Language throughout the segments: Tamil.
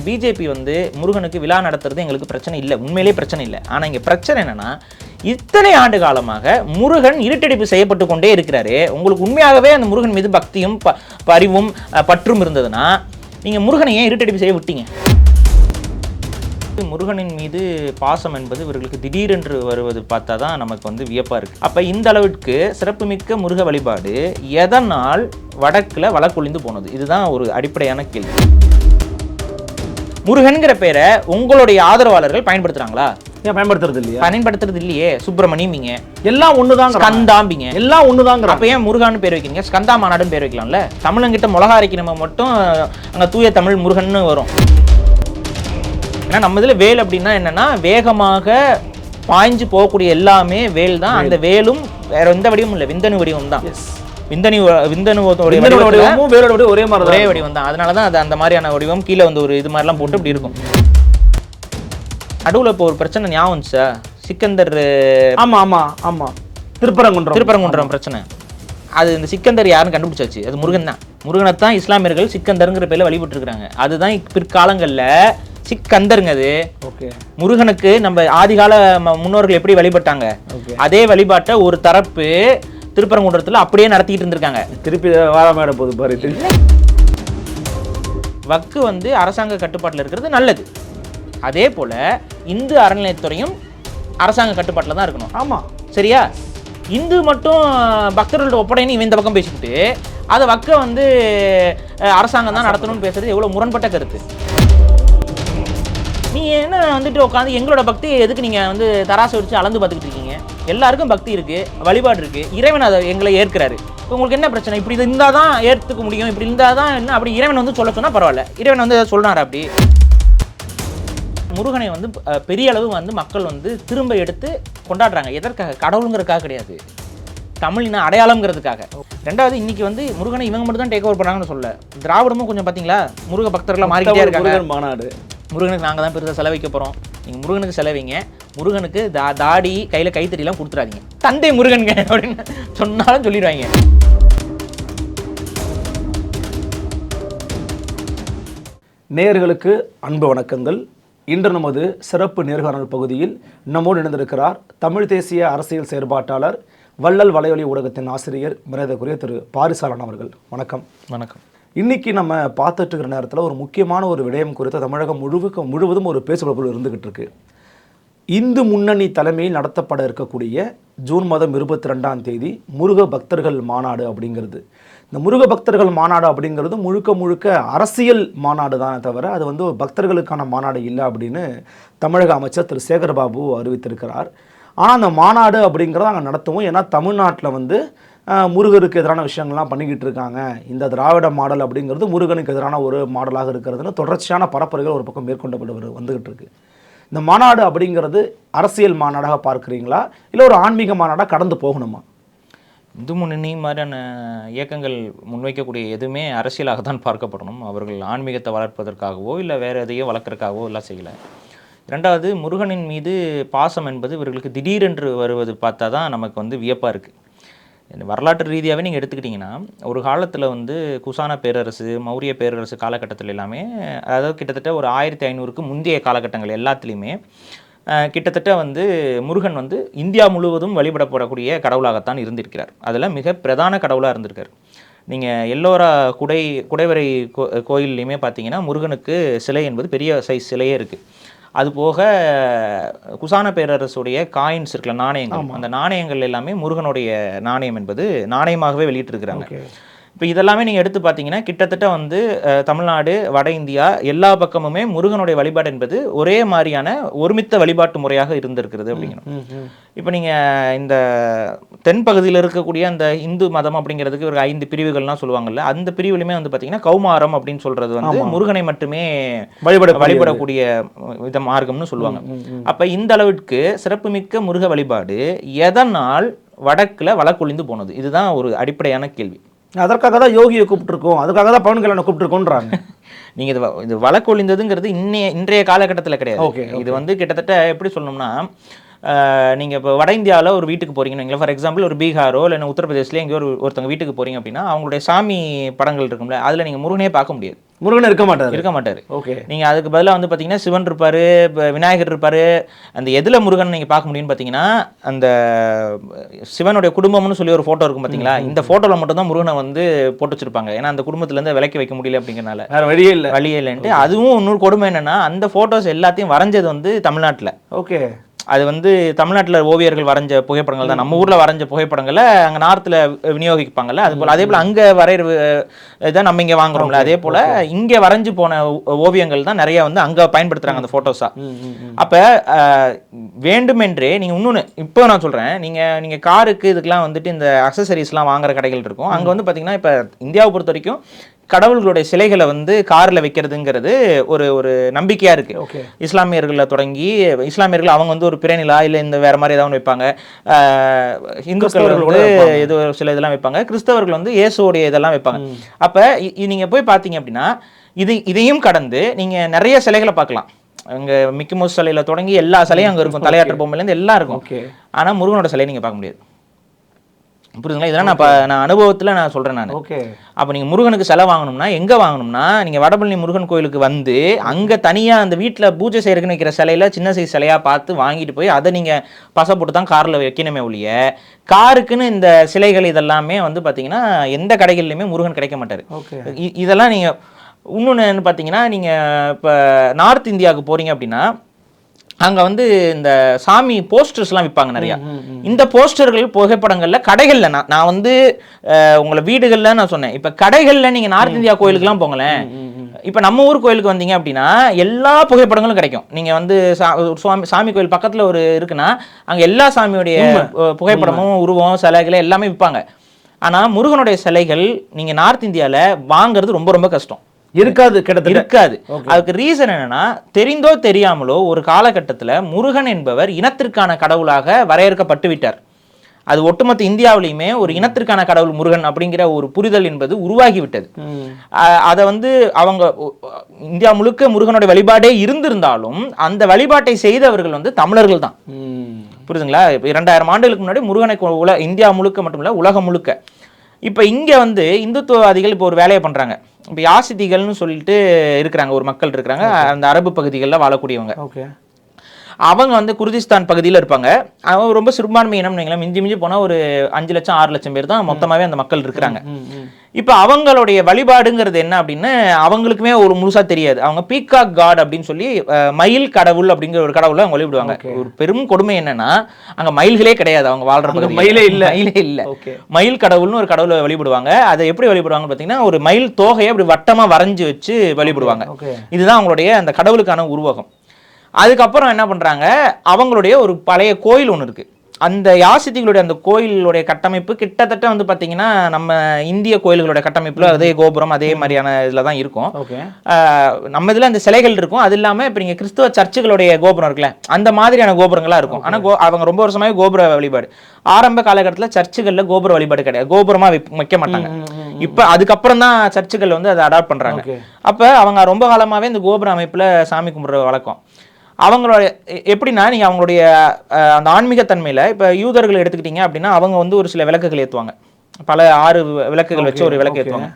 பிஜேபி வந்து முருகனுக்கு விழா நடத்துறது எங்களுக்கு பிரச்சனை இல்லை, உண்மையிலேயே பிரச்சனை இல்லை. ஆனால் இங்கே பிரச்சனை என்னன்னா, இத்தனை ஆண்டு காலமாக முருகன் இருட்டடிப்பு செய்யப்பட்டு கொண்டே இருக்கிறாரு. உங்களுக்கு உண்மையாகவே அந்த முருகன் மீது பக்தியும் அறிவும் பற்றும் இருந்ததுன்னா நீங்கள் முருகனை ஏன் இருட்டடிப்பு செய்ய விட்டீங்க? முருகனின் மீது பாசம் என்பது இவர்களுக்கு திடீரென்று வருவது பார்த்தா தான் நமக்கு வந்து வியப்பாக இருக்குது. அப்போ இந்த அளவிற்கு சிறப்புமிக்க முருக வழிபாடு எதனால் வடக்கில் வழக்கொழிந்து போனது? இதுதான் ஒரு அடிப்படையான கேள்வி. முருகன்கிற பேரை உங்களுடைய ஆதரவாளர்கள் பயன்படுத்துறாங்களா? ஏன் பயன்படுத்துறது இல்லையா? பயன்படுத்துறது இல்லையே. சுப்பிரமணியமிங்க, எல்லாம் ஒண்ணுதாங்க, ஸ்கந்தாம்பிங்க, எல்லாம் ஒண்ணுதாங்க. அப்ப ஏன் முருகான்னு பேர் வைக்கிறீங்க? ஸ்கந்தா மாநாடுன்னு பேர் வைக்கலாம்ல. தமிழங்கிட்ட மிளகா அரைக்கணும் மட்டும் அங்கே தூய தமிழ் முருகன்னு வரும். ஏன்னா நம்ம இதில் வேல் அப்படின்னா என்னன்னா, வேகமாக பாய்ஞ்சு போகக்கூடிய எல்லாமே வேல் தான். அந்த வேலும் வேற எந்த வடிவமும் இல்லை, விந்தணு வடிவம் தான். ஒரே வடிவம் தான். அதனாலதான் அது அந்த மாதிரியான வடிவம். கீழே வந்து ஒரு இது மாதிரிலாம் போட்டு இப்படி இருக்கும். நடுவில் இப்போ ஒரு பிரச்சனை ஞாபகம் வந்துச்சா? சிக்கந்தர். ஆமா ஆமா ஆமா, திருப்பரங்குன்றம் பிரச்சனை. அது இந்த சிக்கந்தர் யாருன்னு கண்டுபிடிச்சாச்சு. அது முருகன் தான். முருகனை தான் இஸ்லாமியர்கள் சிக்கந்தருங்கிற பேர்ல வழிபட்டு இருக்காங்க. அதுதான் பிற்காலங்கள்ல சிக்கந்தருங்க. அது முருகனுக்கு நம்ம ஆதிகால முன்னோர்கள் எப்படி வழிபட்டாங்க, அதே வழிபாட்டை ஒரு தரப்பு திருப்பரங்குன்றத்தில் அப்படியே நடத்திட்டு இருந்திருக்காங்க. திருப்பி வாராம போது பாரு. வக்கு வந்து அரசாங்க கட்டுப்பாட்டில் இருக்கிறது நல்லது. அதே போல இந்து அறநிலையத்துறையும் அரசாங்க கட்டுப்பாட்டில் தான் இருக்கணும். ஆமா, சரியா? இந்து மட்டும் பக்தர்களோட ஒப்படைன்னு இவன் இந்த பக்கம் பேசிக்கிட்டு அதை வக்க வந்து அரசாங்கம் தான் நடத்தணும்னு பேசுறது எவ்வளோ முரண்பட்ட கருத்து. நீ என்ன வந்துட்டு உட்காந்து எங்களோட பக்தி எதுக்கு நீங்கள் வந்து தராசை வச்சு அளந்து பார்த்துக்கிட்டு இருக்கீங்க? எல்லாருக்கும் பக்தி இருக்குது, வழிபாடு இருக்குது, இறைவன் அதை எங்களை ஏற்கிறாரு. உங்களுக்கு என்ன பிரச்சனை? இப்படி இருந்தால் தான் ஏற்றுக்க முடியும், இப்படி இருந்தால் தான் என்ன? அப்படி இறைவன் வந்து சொல்ல சொன்னால் பரவாயில்ல. இறைவன் வந்து சொல்கிறாரு. அப்படி முருகனை வந்து பெரிய அளவு வந்து மக்கள் வந்து திரும்ப எடுத்து கொண்டாடுறாங்க. எதற்காக? கடவுளுங்கிறதுக்காக கிடையாது, தமிழின அடையாளம்ங்கிறதுக்காக. ரெண்டாவது, இன்னைக்கு வந்து முருகனை இவங்க மட்டும் தான் டேக் ஓவர் பண்ணாங்கன்னு சொல்ல, திராவிடமும் கொஞ்சம் பார்த்தீங்களா முருக பக்தர்களாக மாறிக்கிட்டே இருக்காங்க. மாநாடு முருகனுக்கு நாங்கள் தான் பெருசாக செலவிக்க போகிறோம். நீங்கள் முருகனுக்கு செலவிங்க, முருகனுக்கு தாடி கையில் கைத்தறியெல்லாம் கொடுத்துடாதீங்க, தந்தை முருகனுங்க அப்படின்னு சொன்னாலும் சொல்லிடுவாங்க. நேயர்களுக்கு அன்பு வணக்கங்கள். இன்று நமது சிறப்பு நேர்காணல் பகுதியில் நம்மோடு இணைந்திருக்கிறார் தமிழ் தேசிய அரசியல் செயற்பாட்டாளர், வள்ளல் வலையொலி ஊடகத்தின் ஆசிரியர், மரியாதைக்குரிய திரு பாரிசாலன் அவர்கள். வணக்கம். வணக்கம். இன்னைக்கு நம்ம பார்த்துட்டு இருக்கிற நேரத்தில் ஒரு முக்கியமான ஒரு விடயம் குறித்து தமிழகம் முழுவதும் ஒரு பேசுபொருள் இருந்துகிட்டு இருக்கு. இந்து முன்னணி தலைமையில் நடத்தப்பட இருக்கக்கூடிய ஜூன் மாதம் 22ஆம் தேதி முருக பக்தர்கள் மாநாடு அப்படிங்கிறது. இந்த முருக பக்தர்கள் மாநாடு அப்படிங்கிறது முழுக்க அரசியல் மாநாடு தானே தவிர அது வந்து ஒரு பக்தர்களுக்கான மாநாடு இல்லை அப்படின்னு தமிழக அமைச்சர் திரு சேகர்பாபு அறிவித்திருக்கிறார். ஆனால் அந்த மாநாடு அப்படிங்கிறத நாங்கள் நடத்துவோம். ஏன்னா தமிழ்நாட்டில் வந்து முருகருக்கு எதிரான விஷயங்கள்லாம் பண்ணிக்கிட்டு இருக்காங்க. இந்த திராவிட மாடல் அப்படிங்கிறது முருகனுக்கு எதிரான ஒரு மாடலாக இருக்கிறதுன்னு தொடர்ச்சியான பரப்புரைகள் ஒரு பக்கம் மேற்கொண்டப்பட்டு வந்துகிட்டு இருக்கு. இந்த மாநாடு அப்படிங்கிறது அரசியல் மாநாடாக பார்க்குறீங்களா, இல்லை ஒரு ஆன்மீக மாநாடாக கடந்து போகணுமா? இந்து முன்னணி மாதிரியான இயக்கங்கள் முன்வைக்கக்கூடிய எதுவுமே அரசியலாக தான் பார்க்கப்படணும். அவர்கள் ஆன்மீகத்தை வளர்ப்பதற்காகவோ இல்லை வேறு எதையோ வளர்க்குறதுக்காகவோ எல்லாம் செய்யலை. ரெண்டாவது, முருகனின் மீது பாசம் என்பது இவர்களுக்கு திடீரென்று வருவது பார்த்தா தான் நமக்கு வந்து வியப்பாக இருக்குது. வரலாற்று ரீதியாகவே நீங்கள் எடுத்துக்கிட்டிங்கன்னா, ஒரு காலத்தில் வந்து குசான பேரரசு, மௌரிய பேரரசு காலகட்டத்தில் எல்லாமே, அதாவது கிட்டத்தட்ட ஒரு 1500க்கு முந்தைய காலகட்டங்கள் எல்லாத்துலேயுமே கிட்டத்தட்ட வந்து முருகன் வந்து இந்தியா முழுவதும் வழிபடப்படக்கூடிய கடவுளாகத்தான் இருந்திருக்கிறார். அதில் மிக பிரதான கடவுளாக இருந்திருக்கார். நீங்கள் எல்லோரா குடைவரை கோயில்லையுமே பார்த்தீங்கன்னா முருகனுக்கு சிலை என்பது பெரிய சைஸ் சிலையே இருக்குது. அதுபோக குசான பேரரசுடைய காயின்ஸ் இருக்குல்ல, நாணயங்கள், அந்த நாணயங்கள் எல்லாமே முருகனுடைய நாணயம் என்பது நாணயமாகவே வெளியிட்டிருக்கிறாங்க. இப்போ இதெல்லாமே நீங்கள் எடுத்து பார்த்தீங்கன்னா கிட்டத்தட்ட வந்து தமிழ்நாடு, வட இந்தியா எல்லா பக்கமுமே முருகனுடைய வழிபாடு என்பது ஒரே மாதிரியான ஒருமித்த வழிபாட்டு முறையாக இருந்திருக்கிறது அப்படிங்கணும். இப்போ நீங்கள் இந்த தென்பகுதியில் இருக்கக்கூடிய அந்த இந்து மதம் அப்படிங்கிறதுக்கு ஒரு 5 பிரிவுகள்லாம் சொல்லுவாங்கல்ல, அந்த பிரிவுலையுமே வந்து பார்த்தீங்கன்னா கௌமாரம் அப்படின்னு சொல்றது வந்து முருகனை மட்டுமே வழிபடக்கூடிய வித மார்க்கம்னு சொல்லுவாங்க. அப்போ இந்த அளவிற்கு சிறப்புமிக்க முருக வழிபாடு எதனால் வடக்கில் வழக்கொழிந்து போனது? இதுதான் ஒரு அடிப்படையான கேள்வி. அதற்காக தான் யோகியை கூப்பிட்டுருக்கோம், அதுக்காக தான் பவன் கல்யாணம் கூப்பிட்டுருக்கோன்றாங்க. நீங்கள் இது வழக்கொழிந்ததுங்கிறது இன்றைய காலகட்டத்தில் கிடையாது. இது வந்து கிட்டத்தட்ட எப்படி சொல்லணும்னா, நீங்கள் இப்போ வட இந்தியாவில் ஒரு வீட்டுக்கு போகிறீங்கன்னு ஃபார் எக்ஸாம்பிள் ஒரு பீகாரோ இல்லை உத்தரப்பிரதேசில் எங்கேயோ ஒருத்தவங்க வீட்டுக்கு போகிறீங்க அப்படின்னா அவங்களுடைய சாமி படங்கள் இருக்கும்ல, அதில் நீங்கள் முருகனே பார்க்க முடியாது. முருகன் இருக்க மாட்டார். ஓகே. நீங்கள் அதுக்கு பதிலாக வந்து பார்த்தீங்கன்னா சிவன் இருப்பார், விநாயகர் இருப்பார். அந்த எதில் முருகன் நீங்கள் பார்க்க முடியும்னு பார்த்தீங்கன்னா அந்த சிவனுடைய குடும்பம்னு சொல்லி ஒரு ஃபோட்டோ இருக்கும் பார்த்தீங்களா, இந்த ஃபோட்டோவில் மட்டும்தான் முருகனை வந்து போட்டு வச்சிருப்பாங்க. ஏன்னா அந்த குடும்பத்துலேருந்து விலைக்கு வைக்க முடியல அப்படிங்கிறனால, வேறு வழியே இல்லைன்ட்டு. அதுவும் இன்னொரு கொடுமை என்னன்னா, அந்த ஃபோட்டோஸ் எல்லாத்தையும் வரைஞ்சது வந்து தமிழ்நாட்டில். ஓகே. அது வந்து தமிழ்நாட்டில் ஓவியர்கள் வரைஞ்ச புகைப்படங்கள் தான். நம்ம ஊரில் வரைஞ்ச புகைப்படங்களை அங்கே நார்த்தில் விநியோகிப்பாங்கல்ல, அதே போல் அங்கே வரைகிற இதான் நம்ம இங்கே வாங்குறோம்ல, அதே போல் இங்கே வரைஞ்சு போன ஓவியங்கள் தான் நிறைய வந்து அங்கே பயன்படுத்துகிறாங்க அந்த ஃபோட்டோஸாக. அப்போ வேண்டுமென்றே நீங்கள் இன்னொன்று இப்போ நான் சொல்கிறேன், நீங்கள் காருக்கு இதுக்கெலாம் வந்துட்டு இந்த அக்சசரிஸ்லாம் வாங்குற கடைகள் இருக்கும். அங்கே வந்து பார்த்தீங்கன்னா இப்போ இந்தியாவை பொறுத்த வரைக்கும் கடவுள்களுடைய சிலைகளை வந்து காரில் வைக்கிறதுங்கிறது ஒரு நம்பிக்கையாக இருக்குது. இஸ்லாமியர்களில் தொடங்கி இஸ்லாமியர்கள் அவங்க வந்து ஒரு பிரநிலா இல்லை இந்த வேறு மாதிரி ஏதாவது வைப்பாங்க. இந்துக்கள் வந்து இது சில இதெல்லாம் வைப்பாங்க. கிறிஸ்தவர்கள் வந்து இயேசுவோடைய இதெல்லாம் வைப்பாங்க. அப்போ நீங்கள் போய் பார்த்தீங்க அப்படின்னா இதையும் கடந்து நீங்கள் நிறைய சிலைகளை பார்க்கலாம். அங்கே மிக்கி மவுஸ் சிலையில் தொடங்கி எல்லா சிலையும் அங்கே இருக்கும். தலையாற்ற பொம்மையிலேருந்து எல்லாம் இருக்கும். ஆனால் முருகனோட சிலையை நீங்கள் பார்க்க முடியாது. புரியுதுங்களா? இதெல்லாம் நான் அனுபவத்தில் நான் சொல்கிறேன் நான். ஓகே. அப்போ நீங்கள் முருகனுக்கு சிலை வாங்கணும்னா எங்கே வாங்கணும்னா, நீங்கள் வடபழனி முருகன் கோயிலுக்கு வந்து அங்கே தனியாக அந்த வீட்டில் பூஜை செய்யறதுக்குன்னு வைக்கிற சிலையில் சின்ன சைஸ் சிலையாக பார்த்து வாங்கிட்டு போய் அதை நீங்கள் பசை போட்டு தான் காரில் வைக்கணுமே ஒழிய, காருக்குன்னு இந்த சிலைகள் இதெல்லாமே வந்து பார்த்தீங்கன்னா எந்த கடைகள்லையுமே முருகன் கிடைக்க மாட்டார். இதெல்லாம் நீங்கள் இன்னொன்று பார்த்தீங்கன்னா, நீங்கள் இப்போ நார்த் இந்தியாவுக்கு போகிறீங்க அப்படின்னா அங்கே வந்து இந்த சாமி போஸ்டர்ஸ்லாம் விற்பாங்க நிறையா. இந்த போஸ்டர்கள் புகைப்படங்களில் கடைகளில் நான் வந்து உங்களை வீடுகளில் நான் சொன்னேன். இப்போ கடைகளில் நீங்கள் நார்த் இந்தியா கோயிலுக்குலாம் போங்களேன். இப்போ நம்ம ஊர் கோயிலுக்கு வந்தீங்க அப்படின்னா எல்லா புகைப்படங்களும் கிடைக்கும். நீங்கள் வந்து சாமி கோயில் பக்கத்தில் ஒரு இருக்குன்னா அங்கே எல்லா சாமியுடைய புகைப்படமும் உருவம் சிலைகளை எல்லாமே விற்பாங்க. ஆனால் முருகனுடைய சிலைகள் நீங்கள் நார்த் இந்தியாவில் வாங்குறது ரொம்ப ரொம்ப கஷ்டம். இருக்காது. அதுக்கு ரீசன் என்னன்னா, தெரிந்தோ தெரியாமலோ ஒரு காலகட்டத்தில் முருகன் என்பவர் இனத்திற்கான கடவுளாக வரையறுக்கப்பட்டு விட்டார். அது ஒட்டுமொத்த இந்தியாவிலையுமே ஒரு இனத்திற்கான கடவுள் முருகன் அப்படிங்கிற ஒரு புரிதல் என்பது உருவாகிவிட்டது. அதை வந்து அவங்க இந்தியா முழுக்க முருகனுடைய வழிபாடே இருந்திருந்தாலும் அந்த வழிபாட்டை செய்தவர்கள் வந்து தமிழர்கள் தான். புரியுதுங்களா? 2000 ஆண்டுகளுக்கு முன்னாடி முருகனை இந்தியா முழுக்க மட்டுமில்ல உலகம் முழுக்க. இப்போ இங்கே வந்து இந்துத்துவவாதிகள் இப்போ ஒரு வேலையை பண்ணுறாங்க. இப்போ யாசிதிகள்னு சொல்லிட்டு இருக்கிறாங்க, ஒரு மக்கள் இருக்கிறாங்க அந்த அரபு பகுதிகளில் வாழக்கூடியவங்க. அவங்க வந்து குர்திஸ்தான் பகுதியில் இருப்பாங்க. அவங்க ரொம்ப சிறுபான்மை இனம். நீங்களா மிஞ்சி போனால் ஒரு 5 லட்சம் 6 லட்சம் பேர் தான் மொத்தமாகவே அந்த மக்கள் இருக்கிறாங்க. இப்போ அவங்களுடைய வழிபாடுங்கிறது என்ன அப்படின்னு அவங்களுக்குமே ஒரு முழுசாக தெரியாது. அவங்க பீகாக் காட் அப்படின்னு சொல்லி மயில் கடவுள் அப்படிங்கிற ஒரு கடவுளை அவங்க வழிபடுவாங்க. ஒரு பெரும் கொடுமை என்னன்னா, அங்கே மயில்களே கிடையாது. அவங்க வாழ்ற மயிலே இல்லை. மயில் கடவுள்னு ஒரு கடவுளை வழிபடுவாங்க. அதை எப்படி வழிபடுவாங்க பார்த்தீங்கன்னா, ஒரு மயில் தோகையை அப்படி வட்டமாக வரைஞ்சி வச்சு வழிபடுவாங்க. இதுதான் அவங்களுடைய அந்த கடவுளுக்கான உருவகம். அதுக்கப்புறம் என்ன பண்ணுறாங்க, அவங்களுடைய ஒரு பழைய கோயில் ஒன்று இருக்குது. அந்த யாசிதிகளுடைய அந்த கோயிலுடைய கட்டமைப்பு கிட்டத்தட்ட வந்து பார்த்தீங்கன்னா நம்ம இந்திய கோயில்களுடைய கட்டமைப்பில் அதே கோபுரம் அதே மாதிரியான இதில் தான் இருக்கும். நம்ம இதில் அந்த சிலைகள் இருக்கும். அது இல்லாமல் இப்போ நீங்கள் கிறிஸ்துவ சர்ச்சுகளுடைய கோபுரம் இருக்குல்ல, அந்த மாதிரியான கோபுரங்களாக இருக்கும். ஆனால் அவங்க ரொம்ப வருஷமாகவே கோபுர வழிபாடு. ஆரம்ப காலகட்டத்தில் சர்ச்சுகளில் கோபுர வழிபாடு கிடையாது, கோபுரமாக வைக்க மாட்டாங்க. இப்போ அதுக்கப்புறம் தான் சர்ச்சுகள் வந்து அதை அடாப்ட் பண்ணுறாங்க. அப்போ அவங்க ரொம்ப காலமாகவே இந்த கோபுர அமைப்பில் சாமி கும்பிட்ற வழக்கம். அவங்களோட எப்படின்னா, நீங்கள் அவங்களுடைய அந்த ஆன்மீகத்தன்மையில் இப்போ யூதர்கள் எடுத்துக்கிட்டீங்க அப்படின்னா அவங்க வந்து ஒரு சில விளக்குகள் ஏற்றுவாங்க. பல 6 விளக்குகள் வச்சு ஒரு விளக்கு ஏற்றுவாங்க.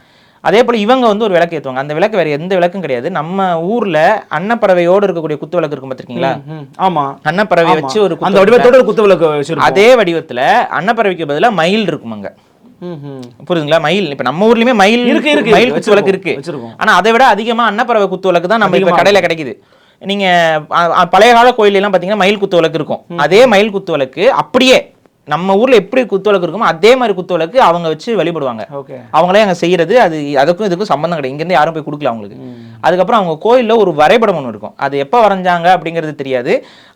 அதே போல் இவங்க வந்து ஒரு விளக்கு ஏற்றுவாங்க. அந்த விளக்கு வேறு எந்த விளக்கும் கிடையாது. நம்ம ஊரில் அன்னப்பறவையோடு இருக்கக்கூடிய குத்து விளக்கு இருக்கும் பார்த்துருக்கீங்களா? ஆமாம், அன்னப்பறவை வச்சு ஒரு அந்த வடிவத்தோட குத்து விளக்கு. அதே வடிவத்தில் அன்னப்பறவைக்கு பதிலாக மயில் இருக்கும் அங்கே. புரியுதுங்களா? மயில் இப்போ நம்ம ஊர்லயுமே மயில் மயில் குத்து விளக்கு இருக்கு. ஆனால் அதை விட அதிகமாக அன்னப்பறவை குத்து விளக்கு தான் நம்ம இப்போ கடையில் கிடைக்குது. நீங்கள் பழைய கால கோயிலெல்லாம் பார்த்தீங்கன்னா மயில் குத்து விளக்கு இருக்கும். அதே மயில் குத்து விளக்கு அப்படியே நம்ம ஊரில் எப்படி குத்து விளக்கு இருக்குமோ அதே மாதிரி குத்து விளக்கு அவங்க வச்சு வழிபடுவாங்க. அவங்களே அங்கே செய்கிறது. அது அதுக்கும் இதுக்கும் சம்பந்தம் கிடையாது. இங்கேருந்து யாரும் போய் கொடுக்கல அவங்களுக்கு. அதுக்கப்புறம் அவங்க கோயிலில் ஒரு வரைபடம் ஒன்று இருக்கும். அது எப்போ வரைஞ்சாங்க அப்படிங்கிறது தெரியாது.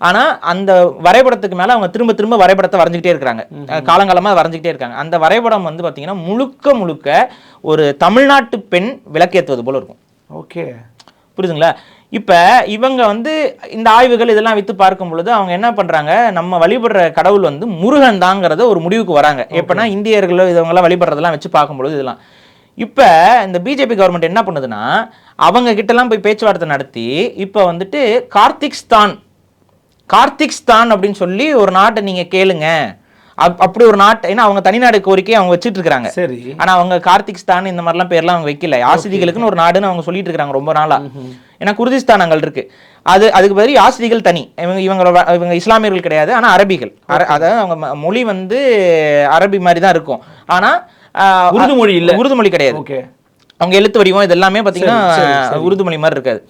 ஆனால் அந்த வரைபடத்துக்கு மேலே அவங்க திரும்ப திரும்ப வரைபடத்தை வரைஞ்சிக்கிட்டே இருக்கிறாங்க. காலங்காலமாக வரைஞ்சிக்கிட்டே இருக்காங்க. அந்த வரைபடம் வந்து பார்த்தீங்கன்னா முழுக்க ஒரு தமிழ்நாட்டு பெண் விளக்கேற்றுவது போல இருக்கும். புரியுதுங்களா? இப்போ இவங்க வந்து இந்த ஆய்வுகள் இதெல்லாம் வைத்து பார்க்கும் பொழுது அவங்க என்ன பண்ணுறாங்க, நம்ம வழிபடுற கடவுள் வந்து முருகன் தாங்கிறத ஒரு முடிவுக்கு வராங்க. எப்படின்னா இந்தியர்களோ இதவங்களாம் வழிபடுறதெல்லாம் வச்சு பார்க்கும்பொழுது இதெல்லாம். இப்போ இந்த பிஜேபி கவர்மெண்ட் என்ன பண்ணுதுன்னா, அவங்க கிட்டலாம் போய் பேச்சுவார்த்தை நடத்தி இப்போ வந்துட்டு கார்த்திக்ஸ்தான் அப்படின்னு சொல்லி ஒரு நாட்டை நீங்க கேளுங்க. அப்படி ஒரு நாட்டு, ஏன்னா அவங்க தனிநாடு கோரிக்கை அவங்க வச்சுட்டு இருக்காங்க. சரி. ஆனா அவங்க கார்த்திக்ஸ்தான் இந்த மாதிரிலாம் பேர்லாம் அவங்க வைக்கல. யாசிதிகளுக்குன்னு ஒரு நாடுன்னு அவங்க சொல்லிட்டு இருக்காங்க ரொம்ப நாளா. ஏன்னா குர்திஸ்தான் அங்கே இருக்கு. அதுக்கு பதில் யாசிதிகள் தனி. இவங்க இஸ்லாமியர்கள் கிடையாது, ஆனா அரபிகள். அதாவது அவங்க மொழி வந்து அரபி மாதிரி தான் இருக்கும். ஆனா உருது மொழி இல்ல, உருது மொழி கிடையாது. அவங்க எழுத்து வடிவம் இது எல்லாமே பாத்தீங்கன்னா உருது மொழி மாதிரி இருக்காது.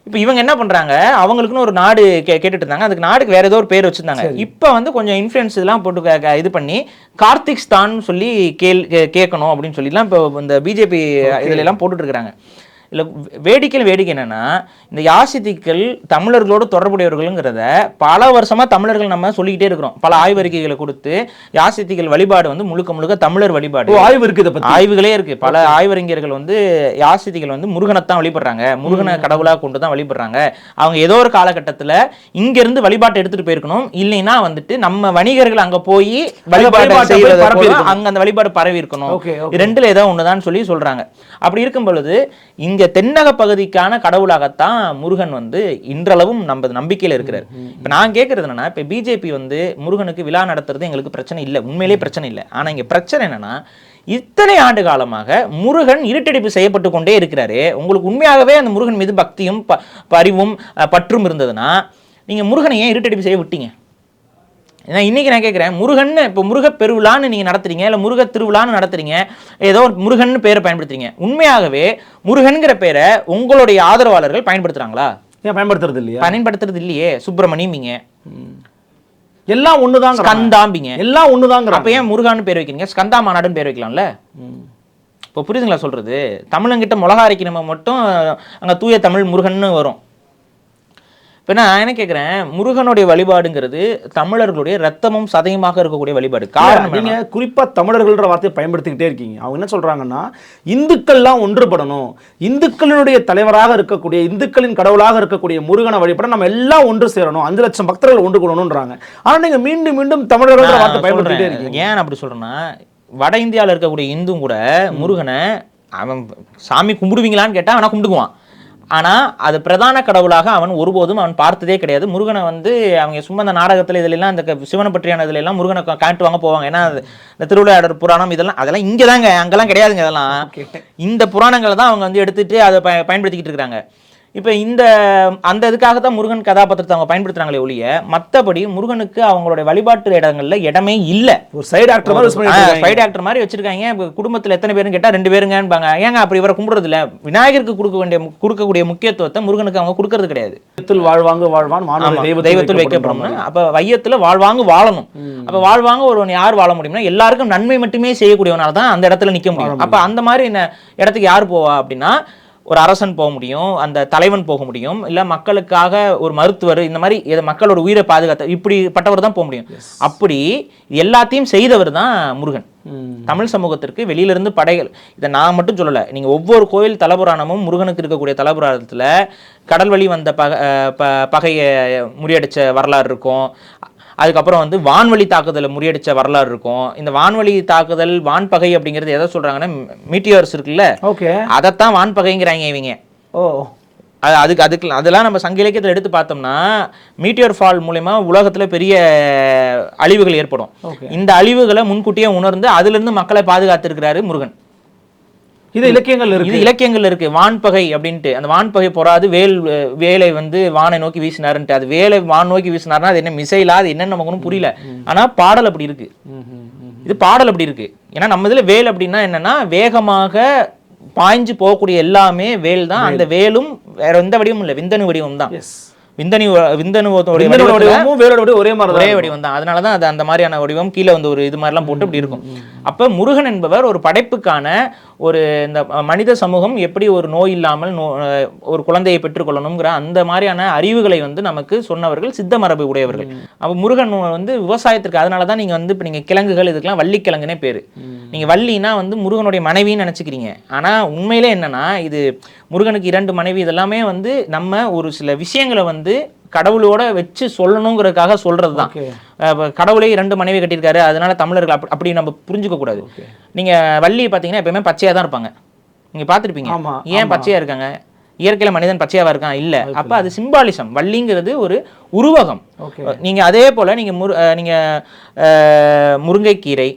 இப்போ இவங்க என்ன பண்றாங்க, அவங்களுக்குன்னு ஒரு நாடு கேட்டுட்டு இருந்தாங்க. அதுக்கு நாடுக்கு வேற ஏதோ ஒரு பேர் வச்சிருந்தாங்க. இப்போ வந்து கொஞ்சம் இன்ஃப்ளூயன்ஸ் இதெல்லாம் போட்டு இது பண்ணி கார்த்திக்ஸ்தான் சொல்லி கேட்கணும் அப்படின்னு சொல்லிலாம் இப்போ இந்த பிஜேபி இதுல எல்லாம் போட்டுட்டு இருக்காங்க. இல்லை வேடிக்கை என்னன்னா, இந்த யாசிதிகள் தமிழர்களோடு தொடர்புடையவர்கள்ங்கிறத பல வருஷமா தமிழர்கள் நம்ம சொல்லிக்கிட்டே இருக்கிறோம். பல ஆய்வறிக்கைகளை கொடுத்து யாசிதிகள் வழிபாடு வந்து முழுக்க முழுக்க தமிழர் வழிபாடு. ஆய்வு இருக்கு, ஆய்வுகளே இருக்கு. பல ஆய்வறிஞர்கள் வந்து யாசிதிகள் வந்து முருகனைத்தான் வழிபடுறாங்க, முருகனை கடவுளா கொண்டு தான் வழிபடுறாங்க. அவங்க ஏதோ ஒரு காலகட்டத்தில் இங்க இருந்து வழிபாட்டை எடுத்துட்டு போயிருக்கணும். இல்லைன்னா வந்துட்டு நம்ம வணிகர்கள் அங்க போய் வழிபாடு செய்யறது, அங்க அந்த வழிபாடு பரவி இருக்கணும். ரெண்டுல ஏதோ ஒண்ணுதான் சொல்லி சொல்றாங்க. அப்படி இருக்கும் பொழுது இங்க தென்னக பகுதிக்கான கடவுளாகத்தான் முருகன் வந்து இன்றளவும் நம்ம நம்பிக்கையில இருக்கிறார். இப்ப நான் கேட்கறது என்னன்னா, இப்ப பிஜேபி வந்து முருகனுக்கு விழா நடத்துறது எங்களுக்கு பிரச்சனை இல்லை, உண்மையிலேயே பிரச்சனை இல்லை. ஆனா இங்க பிரச்சனை என்னன்னா, இத்தனை ஆண்டு காலமாக முருகன் இருட்டடிப்பு செய்யப்பட்டு கொண்டே இருக்கிறாரு. உங்களுக்கு உண்மையாகவே அந்த முருகன் மீது பக்தியும் அறிவும் பற்றும் இருந்ததுன்னா நீங்க முருகனை ஏன் இருட்டடிப்பு செய்ய விட்டீங்க? ஏன்னா இன்னைக்கு நான் கேட்குறேன், முருகன் இப்போ முருக பெருவிழான்னு நீங்கள் நடத்துறீங்க, இல்லை முருக திருவிழான்னு நடத்துறீங்க, ஏதோ ஒரு முருகன் பேரை பயன்படுத்துறீங்க. உண்மையாகவே முருகன்கிற பேரை உங்களுடைய ஆதரவாளர்கள் பயன்படுத்துறாங்களா? ஏன் பயன்படுத்துறது இல்லையா? பயன்படுத்துறது இல்லையே. சுப்பிரமணியம்பிங்க, எல்லாம் ஒண்ணுதாங்க. ஸ்கந்தாம்பிங்க, எல்லாம் ஒண்ணுதாங்க. அப்போ ஏன் முருகான்னு பேர் வைக்கிறீங்க? ஸ்கந்தா மாநாடுன்னு பேர் வைக்கலாம்ல. இப்போ புரியுதுங்களா சொல்றது? தமிழங்கிட்ட மிளகா அரைக்கணுமா மட்டும் அங்கே தூய தமிழ் முருகன்னு வரும். இப்போ நான் என்ன கேட்குறேன், முருகனுடைய வழிபாடுங்கிறது தமிழர்களுடைய ரத்தமும் சதையுமாக இருக்கக்கூடிய வழிபாடு. காரணம் நீங்க குறிப்பா தமிழர்கள்ன்ற வார்த்தையை பயன்படுத்திக்கிட்டே இருக்கீங்க. அவங்க என்ன சொல்றாங்கன்னா, இந்துக்கள்லாம் ஒன்றுபடணும், இந்துக்களுடைய தலைவராக இருக்கக்கூடிய, இந்துக்களின் கடவுளாக இருக்கக்கூடிய முருகனை வழிபட நம்ம எல்லாம் ஒன்று சேரணும், 5 லட்சம் பக்தர்கள் ஒன்று கூடணும்ன்றாங்க. ஆனா நீங்க மீண்டும் மீண்டும் தமிழர்கள்ன்ற வார்த்தை பயன்படுத்திட்டே இருக்கீங்க. ஏன் அப்படி சொல்றேன்னா, வட இந்தியாவில் இருக்கக்கூடிய இந்துவும் கூட முருகனை அவன் சாமி கும்பிடுவீங்களான்னு கேட்டா அவனை கும்பிடுவான். ஆனால் அது பிரதான கடவுளாக அவன் ஒருபோதும் அவன் பார்த்ததே கிடையாது. முருகனை வந்து அவங்க சும்மா இந்த நாடகத்தில் இதிலெல்லாம் இந்த சிவனை பற்றியான இதுல எல்லாம் முருகனை காட்டுவாங்க போவாங்க. ஏன்னா இந்த திருவிளையாடல் புராணம் அதெல்லாம் இங்கே தாங்க, அங்கெல்லாம் கிடையாதுங்க. அதெல்லாம் இந்த புராணங்களை தான் அவங்க வந்து எடுத்துட்டு அதை பயன்படுத்திக்கிட்டு இருக்கிறாங்க. இப்போ அந்த இதுக்காக தான் முருகன் கதாபாத்திரத்தை அவங்க பயன்படுத்துறாங்களே ஒழிய, மற்றபடி முருகனுக்கு அவங்களுடைய வழிபாட்டு இடங்கள்ல இடமே இல்லை. ஒரு சைடு ஆக்டர் மாதிரி வச்சிருக்காங்க. இப்போ குடும்பத்தில் எத்தனை பேருன்னு கேட்டால் 2 பேருங்கன்பாங்க. ஏங்க அப்படி இவரை கும்பிடுறது இல்லை? விநாயகருக்கு கொடுக்கக்கூடிய முக்கியத்துவத்தை முருகனுக்கு அவங்க கொடுக்கறது கிடையாது. தெய்வத்தில் வைக்கப்படும். அப்போ வையத்தில் வாழ்வாங்க வாழணும். அப்போ வாழ்வாங்க ஒருவன் யார் வாழ முடியும்னா எல்லாருக்கும் நன்மை மட்டுமே செய்யக்கூடியவனால தான் அந்த இடத்துல நிற்க முடியும். அப்போ அந்த மாதிரி இடத்துக்கு யார் போவா அப்படின்னா, ஒரு அரசன் போக முடியும், அந்த தலைவன் போக முடியும், இல்லை மக்களுக்காக ஒரு மருத்துவர், இந்த மாதிரி மக்களோட உயிரை பாதுகாத்த இப்படிப்பட்டவர் தான் போக முடியும். அப்படி எல்லாத்தையும் செய்தவர் தான் முருகன். தமிழ் சமூகத்திற்கு வெளியிலிருந்து படைகள், இதை நான் மட்டும் சொல்லலை, நீங்கள் ஒவ்வொரு கோயில் தலபுராணமும் முருகனுக்கு இருக்கக்கூடிய தலபுராணத்தில் கடல் வழி வந்த பகையை முறியடிச்ச வரலாறு இருக்கும். அதுக்கப்புறம் வந்து வான்வழி தாக்குதலை முறியடிச்ச வரலாறு இருக்கும். இந்த வான்வழி தாக்குதல், வான்பகை அப்படிங்கிறது எதை சொல்றாங்கன்னா, மீட்டியர்ஸ் இருக்குல்ல, அதைத்தான் வான்பகைங்கிறாங்க இவங்க. அதெல்லாம் நம்ம சங்க இலக்கியத்தில் எடுத்து பார்த்தோம்னா, மீட்டியர் ஃபால் மூலமா உலகத்துல பெரிய அழிவுகள் ஏற்படும். இந்த அழிவுகளை முன்கூட்டியே உணர்ந்து அதுல இருந்து மக்களை பாதுகாத்திருக்கிறாரு முருகன். இது இலக்கியங்கள் இருக்கு. வான்பகை அப்படின்ட்டு, அந்த வான்பகை பொறாது வேலை வந்து வானை நோக்கி வீசினாருன்ட்டு. அது வேலை வான் நோக்கி வீசினாருன்னா அது என்ன மிசைலா, அது என்னன்னு நமக்கு ஒன்றும் புரியல. ஆனா பாடல் அப்படி இருக்கு. இது பாடல் அப்படி இருக்கு. ஏன்னா நம்ம இதுல வேல் அப்படின்னா என்னன்னா, வேகமாக பாய்ஞ்சு போகக்கூடிய எல்லாமே வேல் தான். அந்த வேலும் வேற எந்த வடிவமும் இல்லை, விந்தணு வடிவம் தான். ஒரே வடிவம் தான். அதனாலதான் அது அந்த மாதிரியான வடிவம், கீழே வந்து ஒரு இது மாதிரிலாம் போட்டு இப்படி இருக்கும். அப்ப முருகன் என்பவர் ஒரு படைப்புக்கான ஒரு இந்த மனித சமூகம் எப்படி ஒரு நோய் இல்லாமல் ஒரு குழந்தையை பெற்றுக்கொள்ளணுங்கிற அந்த மாதிரியான அறிவுகளை வந்து நமக்கு சொன்னவர்கள் சித்த மரபு உடையவர்கள். அப்ப முருகன் வந்து விவசாயத்திற்கு, அதனாலதான் நீங்க வந்து இப்ப நீங்க கிழங்குகள் இதுக்கெல்லாம் வள்ளிக்கிழங்குனே பேரு. நீங்க வள்ளினா வந்து முருகனுடைய மனைவின்னு நினைச்சுக்கிறீங்க. ஆனா உண்மையிலே என்னன்னா, இது முருகனுக்கு 2 மனைவி. இதெல்லாமே வந்து நம்ம ஒரு சில விஷயங்களை வந்து கடவுளோட வச்சு சொல்லணுங்கிறதுக்காக சொல்றதுதான். கடவுளே 2 மனைவி கட்டியிருக்காரு, அதனால தமிழர்கள் அப்படி நம்ம புரிஞ்சுக்க கூடாது. நீங்க வள்ளி பாத்தீங்கன்னா எப்பயுமே பச்சையா தான் இருப்பாங்க. நீங்க பாத்துருப்பீங்க. ஏன் பச்சையா இருக்காங்க? இயற்கையில மனிதன் பச்சையாவா இருக்கான் இல்ல. அப்ப அது சிம்பாலிசம். வள்ளிங்கிறது ஒரு உருவகம். ஓகே. நீங்க அதே போல நீங்க முருங்கைக்கீரை,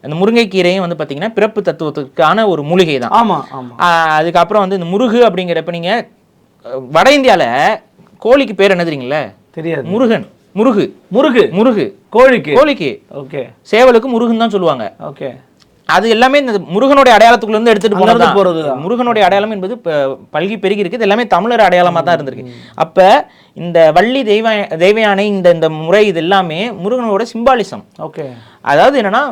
அந்த முருங்கைக்கீரையும் வந்து பார்த்தீங்கன்னா பிறப்பு தத்துவத்துக்கான ஒரு மூலிகை தான். ஆமா ஆமா. அதுக்கப்புறம் வந்து இந்த முருகு அப்படிங்கிறப்ப நீங்க வட இந்தியால கோழிக்கு பேர் என்ன தெரியுங்களா? தெரியாது. முருகன். முருகு. முருகு. முருகு கோழிக்கு. ஓகே. சேவலுக்கு முருகன் தான் சொல்லுவாங்க. ஓகே. அது எல்லாமே இந்த முருகனுடைய அடையாளத்துக்குள்ள இருந்து எடுத்துட்டு போறது. முருகனுடைய அடையாளம் என்பது பல்கி பெருகி இருக்குது. எல்லாமே தமிழர் அடையாளமா தான் இருந்திருக்கு. அப்ப இந்த வள்ளி தெய்வயானை இந்த முறை இது எல்லாமே முருகனோட சிம்பாலிசம். ஓகே. அதாவது என்னன்னா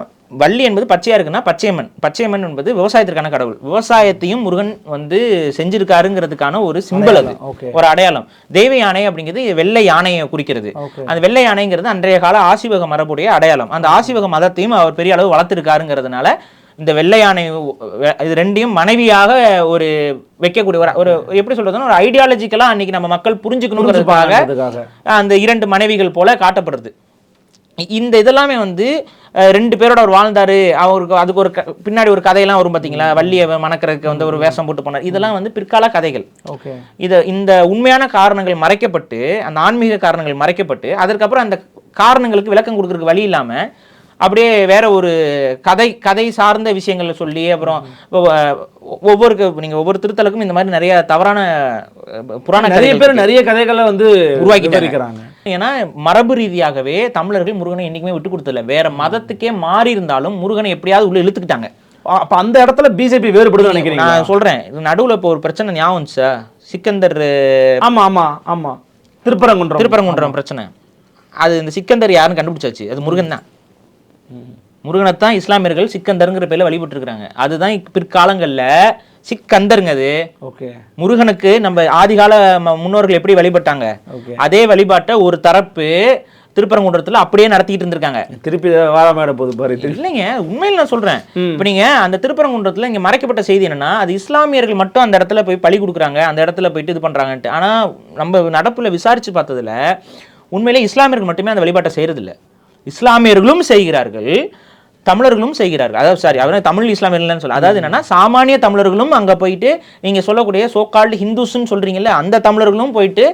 வள்ளி என்பது பச்சையா இருக்குன்னா பச்சையம்மன் என்பது விவசாயத்திற்கான கடவுள். விவசாயத்தையும் முருகன் வந்து செஞ்சிருக்காருங்கிறதுக்கான ஒரு சிம்பல், அது ஒரு அடையாளம். தெய்வ யானை அப்படிங்கிறது வெள்ளை யானையை குறிக்கிறது. அந்த வெள்ளை யானைங்கிறது அன்றைய கால ஆசிவக மரபுடைய அடையாளம். அந்த ஆசிவக மதத்தையும் அவர் பெரிய அளவு வளர்த்திருக்காருங்கிறதுனால இந்த வெள்ளை யானை இது ரெண்டையும் மனைவியாக ஒரு வைக்கக்கூடிய ஒரு எப்படி சொல்றதுன்னா ஒரு ஐடியாலஜிக்கலா அன்னைக்கு நம்ம மக்கள் புரிஞ்சுக்கணுங்கிறதுக்காக அந்த 2 மனைவிகள் போல காட்டப்படுறது. இந்த இதெல்லாமே வந்து 2 பேரோட அவர் வாழ்ந்தாரு, அவருக்கு அதுக்கு ஒரு பின்னாடி ஒரு கதையெல்லாம் வரும் பார்த்தீங்களா? வள்ளியை மணக்கிறதுக்கு வந்து ஒரு வேஷம் போட்டு போனார். இதெல்லாம் வந்து பிற்கால கதைகள். இந்த உண்மையான காரணங்கள் மறைக்கப்பட்டு, அந்த ஆன்மீக காரணங்கள் மறைக்கப்பட்டு, அதற்கப்புறம் அந்த காரணங்களுக்கு விளக்கம் கொடுக்கறதுக்கு வழி இல்லாம அப்படியே வேற ஒரு கதை சார்ந்த விஷயங்களை சொல்லி அப்புறம் ஒவ்வொரு திருத்தலுக்கும் இந்த மாதிரி நிறைய தவறான புராண நிறைய கதைகளை வந்து உருவாக்கிட்டு இருக்கிறாங்க. ஏன்னா மரபு ரீதியாகவே தமிழர்கள் முருகனை என்னைக்குமே விட்டு கொடுத்ததில்ல. வேற மதத்துக்கே மாறி இருந்தாலும் முருகனை எப்படியாவது உள்ள இழுத்துக்கிட்டாங்க. அப்ப அந்த இடத்துல பிஜேபி வேறுபடுது நினைக்கிறீங்க? நான் சொல்றேன், நடுவுல இப்போ ஒரு பிரச்சனை ஞாபகம் வந்துச்சா? சிக்கந்தர். ஆமா ஆமா ஆமா. திருப்பரங்குன்றம் பிரச்சனை. அது இந்த சிக்கந்தர் யாருன்னு கண்டுபிடிச்சாச்சு. அது முருகன் தான். முருகனைத்தான் இஸ்லாமியர்கள் சிக்கந்தருங்கிற பேர்ல வழிபட்டு இருக்காங்க. அதுதான் பிற்காலங்கள்ல சிக்கந்தருங்க. அது முருகனுக்கு நம்ம ஆதிகால முன்னோர்கள் எப்படி வழிபட்டாங்க அதே வழிபாட்டை ஒரு தரப்பு திருப்பரங்குன்றத்துல அப்படியே நடத்திட்டு இருந்திருக்காங்க. திருப்பி வாரமாட போது பாரு. இல்லைங்க, உண்மையில நான் சொல்றேன். இப்ப நீங்க அந்த திருப்பரங்குன்றத்துல இங்க மறைக்கப்பட்ட செய்தி என்னன்னா, அது இஸ்லாமியர்கள் மட்டும் அந்த இடத்துல போய் பலி கொடுக்குறாங்க, அந்த இடத்துல போயிட்டு இது பண்றாங்கன்ட்டு. ஆனா நம்ம நடப்புல விசாரிச்சு பார்த்ததுல உண்மையிலே இஸ்லாமியர்கள் மட்டுமே அந்த வழிபாட்டை செய்யறது இல்லை. இஸ்லாமியர்களும் செய்கிறார்கள், தமிழர்களும் செய்கிறார்கள். அதாவது சாரி, அவர் தமிழ் இஸ்லாமியர்கள்னு சொல்ல, அதாவது என்னன்னா சாமானிய தமிழர்களும் அங்க போயிட்டு நீங்க சொல்லக்கூடிய சோகால்டு ஹிந்துஸ்ன்னு சொல்றீங்கல்ல, அந்த தமிழர்களும் போயிட்டு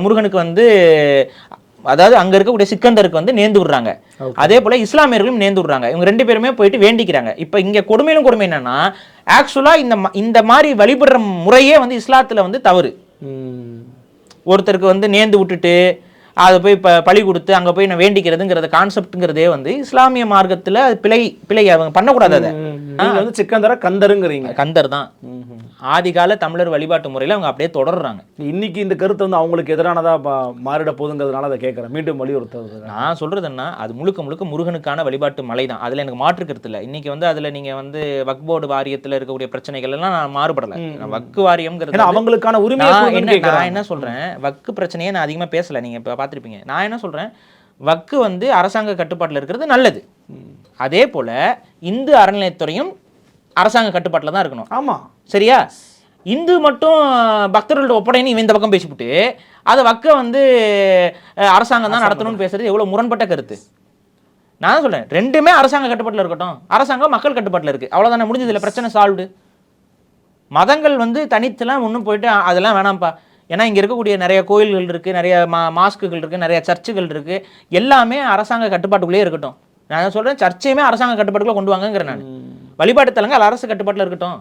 முருகனுக்கு வந்து அதாவது அங்க இருக்கக்கூடிய சிக்கந்தருக்கு வந்து நேர்ந்து விடுறாங்க. அதே போல இஸ்லாமியர்களும் நேர்ந்து விடுறாங்க. இவங்க 2 பேருமே போயிட்டு வேண்டிக்கிறாங்க. இப்ப இங்க கொடுமையிலும் கொடுமை என்னன்னா, ஆக்சுவலா இந்த மாதிரி வழிபடுற முறையே வந்து இஸ்லாத்துல வந்து தவறு. ஒருத்தருக்கு வந்து நேர்ந்து விட்டுட்டு அதை போய் பழி கொடுத்து அங்கே போய் நான் வேண்டிக்கிறதுங்கிறத கான்செப்ட்ங்கிறதே வந்து இஸ்லாமிய மார்க்கத்தில் பிழை அவங்க பண்ணக்கூடாது. அதை நீங்கள் வந்து சிக்கந்தரை கந்தருங்கிறீங்க. கந்தர் தான் ஆதிகால தமிழர் வழிபாட்டு முறையில் அவங்க அப்படியே தொடர்றாங்க. இன்னைக்கு இந்த கருத்தை வந்து அவங்களுக்கு எதிரானதாக மாறிட போகுதுங்கிறதுனால அதை கேட்குறேன், மீண்டும் வலியுறுத்துறது. நான் சொல்கிறது என்ன, அது முழுக்க முருகனுக்கான வழிபாட்டு மலை தான். அதில் எனக்கு மாற்று கருத்து இல்லை. இன்னைக்கு வந்து அதில் நீங்கள் வந்து வக்ஃப் போர்டு வாரியத்தில் இருக்கக்கூடிய பிரச்சனைகள் எல்லாம் நான் மாறுபடலை. வக்ஃப் வாரியம்ங்கிறது அவங்களுக்கான உரிமை. நான் என்ன சொல்கிறேன், வக்ஃப் பிரச்சனையே நான் அதிகமாக பேசலை. நீங்கள் இப்போ பார்த்துருப்பீங்க. நான் என்ன சொல்கிறேன், வக்ஃப் வந்து அரசாங்க கட்டுப்பாட்டில் இருக்கிறது நல்லது. அதே போல் இந்து அறநிலையத்துறையும் அரசாங்க கட்டுப்பாட்டில் தான் இருக்கணும். ஆமாம், சரியா? இந்து மட்டும் பக்தர்களோட ஒப்படைன்னு இவன் இந்த பக்கம் பேசிவிட்டு அதை வக்ஃபை வந்து அரசாங்கம் தான் நடத்தணும்னு பேசுறது எவ்வளோ முரண்பட்ட கருத்து. நான் தான் சொல்கிறேன், 2மே அரசாங்க கட்டுப்பாட்டில் இருக்கட்டும். அரசாங்கம் மக்கள் கட்டுப்பாட்டில் இருக்குது, அவ்வளோதானே, முடிஞ்சதில்லை, பிரச்சனை சால்வ்டு. மதங்கள் வந்து தனித்துலாம் ஒன்றும் போயிட்டு அதெல்லாம் வேணாம்ப்பா. ஏன்னா இங்கே இருக்கக்கூடிய நிறைய கோயில்கள் இருக்குது, நிறைய மாஸ்குகள் இருக்குது, நிறைய சர்ச்சுகள் இருக்குது, எல்லாமே அரசாங்க கட்டுப்பாட்டுக்குள்ளேயே இருக்கட்டும். நான் சொல்கிறேன், சர்ச்சையுமே அரசாங்க கட்டுப்பாட்டுக்குள்ளே கொண்டு வாங்கங்கிறேன் நான். வழிபாட்டு தலங்கள் அரசு கட்டுப்பாட்டில் இருக்கட்டும்,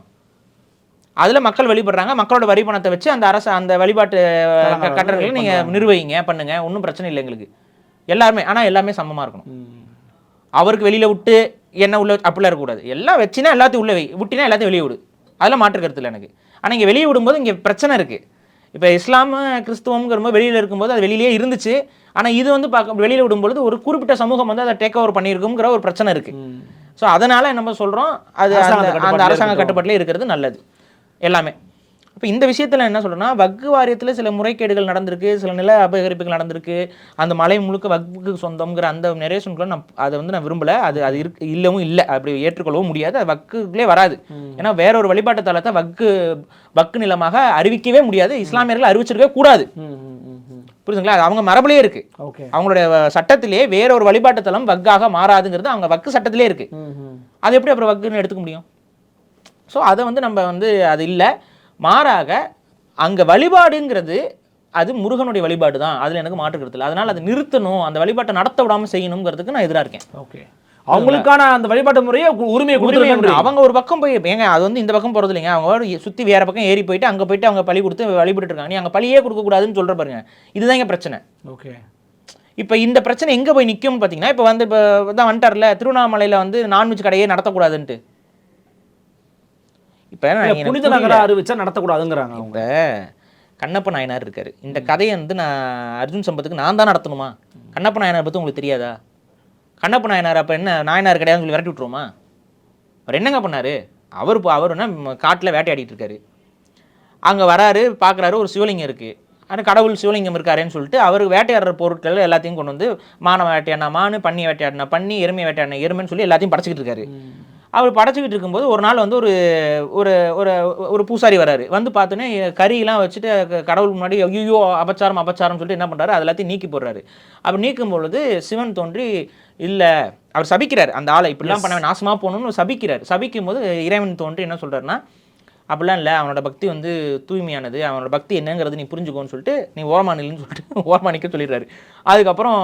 அதில் மக்கள் வழிபடுறாங்க, மக்களோட வரி பணத்தை வச்சு அந்த வழிபாட்டு கட்டணங்களை நீங்கள் நிர்வகிங்க, பண்ணுங்க, ஒன்றும் பிரச்சனை இல்லை எங்களுக்கு. எல்லாருமே, ஆனால் எல்லாமே சமமாக இருக்கணும். அவருக்கு வெளியில் விட்டு என்ன உள்ள அப்படிலாம் இருக்கக்கூடாது. எல்லாம் வச்சுனா எல்லாத்தையும் உள்ளே விட்டினா எல்லாத்தையும் வெளியே விடு, அதெல்லாம் மாற்று கருத்து இல்லை எனக்கு. ஆனால் இங்கே வெளியே விடும்போது இங்கே பிரச்சனை இருக்குது. இப்போ இஸ்லாமு கிறிஸ்துவங்கிறபோது வெளியில் இருக்கும்போது அது வெளியிலேயே இருந்துச்சு. ஆனால் இது வந்து வெளியில் விடும்பொழுது ஒரு குறிப்பிட்ட சமூகம் வந்து அதை டேக் ஓவர் பண்ணியிருக்குங்கிற ஒரு பிரச்சனை இருக்குது. ஸோ அதனால் நம்ம சொல்கிறோம், அது அந்த அரசாங்க கட்டுப்பாட்டிலே இருக்கிறது நல்லது எல்லாமே. இப்போ இந்த விஷயத்தில் என்ன சொல்கிறேன்னா, வக்ஃப் வாரியத்தில் சில முறைகேடுகள் நடந்திருக்கு, சில நில அபகரிப்புகள் நடந்திருக்கு. அந்த மலை முழுக்க வக்ஃபுக்கு சொந்தம்ங்கிற அந்த நெரேஷனுக்குள்ள அதை வந்து நான் விரும்பலை. அது இல்லவும் இல்லை, அப்படி ஏற்றுக்கொள்ளவும் முடியாது. அது வக்ஃபுக்குள்ளே வராது. ஏன்னா வேற ஒரு வழிபாட்டு தலத்தை வக்ஃப் நிலமாக அறிவிக்கவே முடியாது, இஸ்லாமியர்கள் அறிவிச்சிருக்கவே கூடாது. புரியுதுங்களா? அது அவங்க மரபுலேயே இருக்கு. அவங்களுடைய சட்டத்திலேயே வேற ஒரு வழிபாட்டு தலம் வக்ஃபாக மாறாதுங்கிறது அவங்க வக்ஃப் சட்டத்திலே இருக்கு. அது எப்படி அப்புறம் வக்ஃப்னு எடுத்துக்க முடியும்? ஸோ அதை வந்து நம்ம வந்து அது இல்லை, மாறாக அங்கே வழிபாடுங்கிறது அது முருகனுடைய வழிபாடு தான், அதில் எனக்கு மாற்று கருத்து இல்லை. அதனால் அதை நிறுத்தணும், அந்த வழிபாட்டை நடத்த விடாமல் செய்யணுங்கிறதுக்கு நான் எதிராக இருக்கேன். ஓகே, அவங்களுக்கான அந்த வழிபாட்டு முறையை உரிமையை கொடுத்துருக்காங்க. அவங்க ஒரு பக்கம் போய் ஏங்க அது வந்து இந்த பக்கம் போகிறது இல்லைங்க, அவங்க சுற்றி வேற பக்கம் ஏறி போயிட்டு அங்கே போயிட்டு அவங்க பழி கொடுத்து வழிபட்டு இருக்காங்க. நீ அங்கே பழியே கொடுக்கக்கூடாதுன்னு சொல்கிற பாருங்க, இதுதான் எங்கள் பிரச்சனை. ஓகே, இப்போ இந்த பிரச்சனை எங்கே போய் நிற்கும்னு பார்த்தீங்கன்னா, இப்போ வந்து இப்போ தான் வந்துட்டார்ல திருவண்ணாமலையில் வந்து நான்வெஜ் கடையே நடத்தக்கூடாதுன்ட்டு. இப்போ புனித நகர அறிவிச்சா நடத்தக்கூடாதுங்கிறாங்க. அவங்க கண்ணப்ப நாயனார் இருக்காரு, இந்த கதையை வந்து நான் அர்ஜுன் சம்பத்துக்கு நான் தான் நடத்தணுமா? கண்ணப்ப நாயனார் பற்றி உங்களுக்கு தெரியாதா? கண்ணப்ப நாயனார் அப்போ என்ன நாயனார் கிடையாதுன்னு சொல்லி விரட்டி விட்ருவோமா? அவர் என்னங்க பண்ணார்? அவர் என்ன காட்டில் வேட்டையாடிட்டு இருக்காரு, அங்கே வராரு, பார்க்குறாரு ஒரு சிவலிங்கம் இருக்குது, ஆனால் கடவுள் சிவலிங்கம் இருக்காருன்னு சொல்லிட்டு அவர் வேட்டையாடுற பொருட்கள் எல்லாத்தையும் கொண்டு வந்து மானை வேட்டையாடினா மானு, பண்ணி வேட்டையாடினா பண்ணி, எருமை வேட்டையாடினா எருமைன்னு சொல்லி எல்லாத்தையும் படைச்சிக்கிட்டு இருக்காரு. அவர் படைச்சிக்கிட்டு இருக்கும்போது ஒரு நாள் வந்து ஒரு ஒரு ஒரு பூசாரி வராரு, வந்து பார்த்தோன்னே கறியெல்லாம் வச்சுட்டு கடவுள் முன்னாடி ஐயோ அபச்சாரம் அபச்சாரம் சொல்லிட்டு என்ன பண்ணுறாரு, அது எல்லாத்தையும் நீக்கி போடுறாரு. அப்படி நீக்கும் பொழுது சிவன் தோன்றி இல்லை, அவர் சபிக்கிறார் அந்த ஆளை, இப்படிலாம் பண்ண நாசமாக போகணும்னு சபிக்கிறார். சபிக்கும் போது இறைவன் தோன்றி என்ன சொல்கிறாருன்னா, அப்படிலாம் இல்லை, அவனோட பக்தி வந்து தூய்மையானது, அவனோட பக்தி என்னங்கிறது நீ புரிஞ்சுக்கோன்னு சொல்லிட்டு நீ ஓரமானில்னு சொல்லிட்டு ஓரமானிக்க சொல்லிடுறாரு. அதுக்கப்புறம்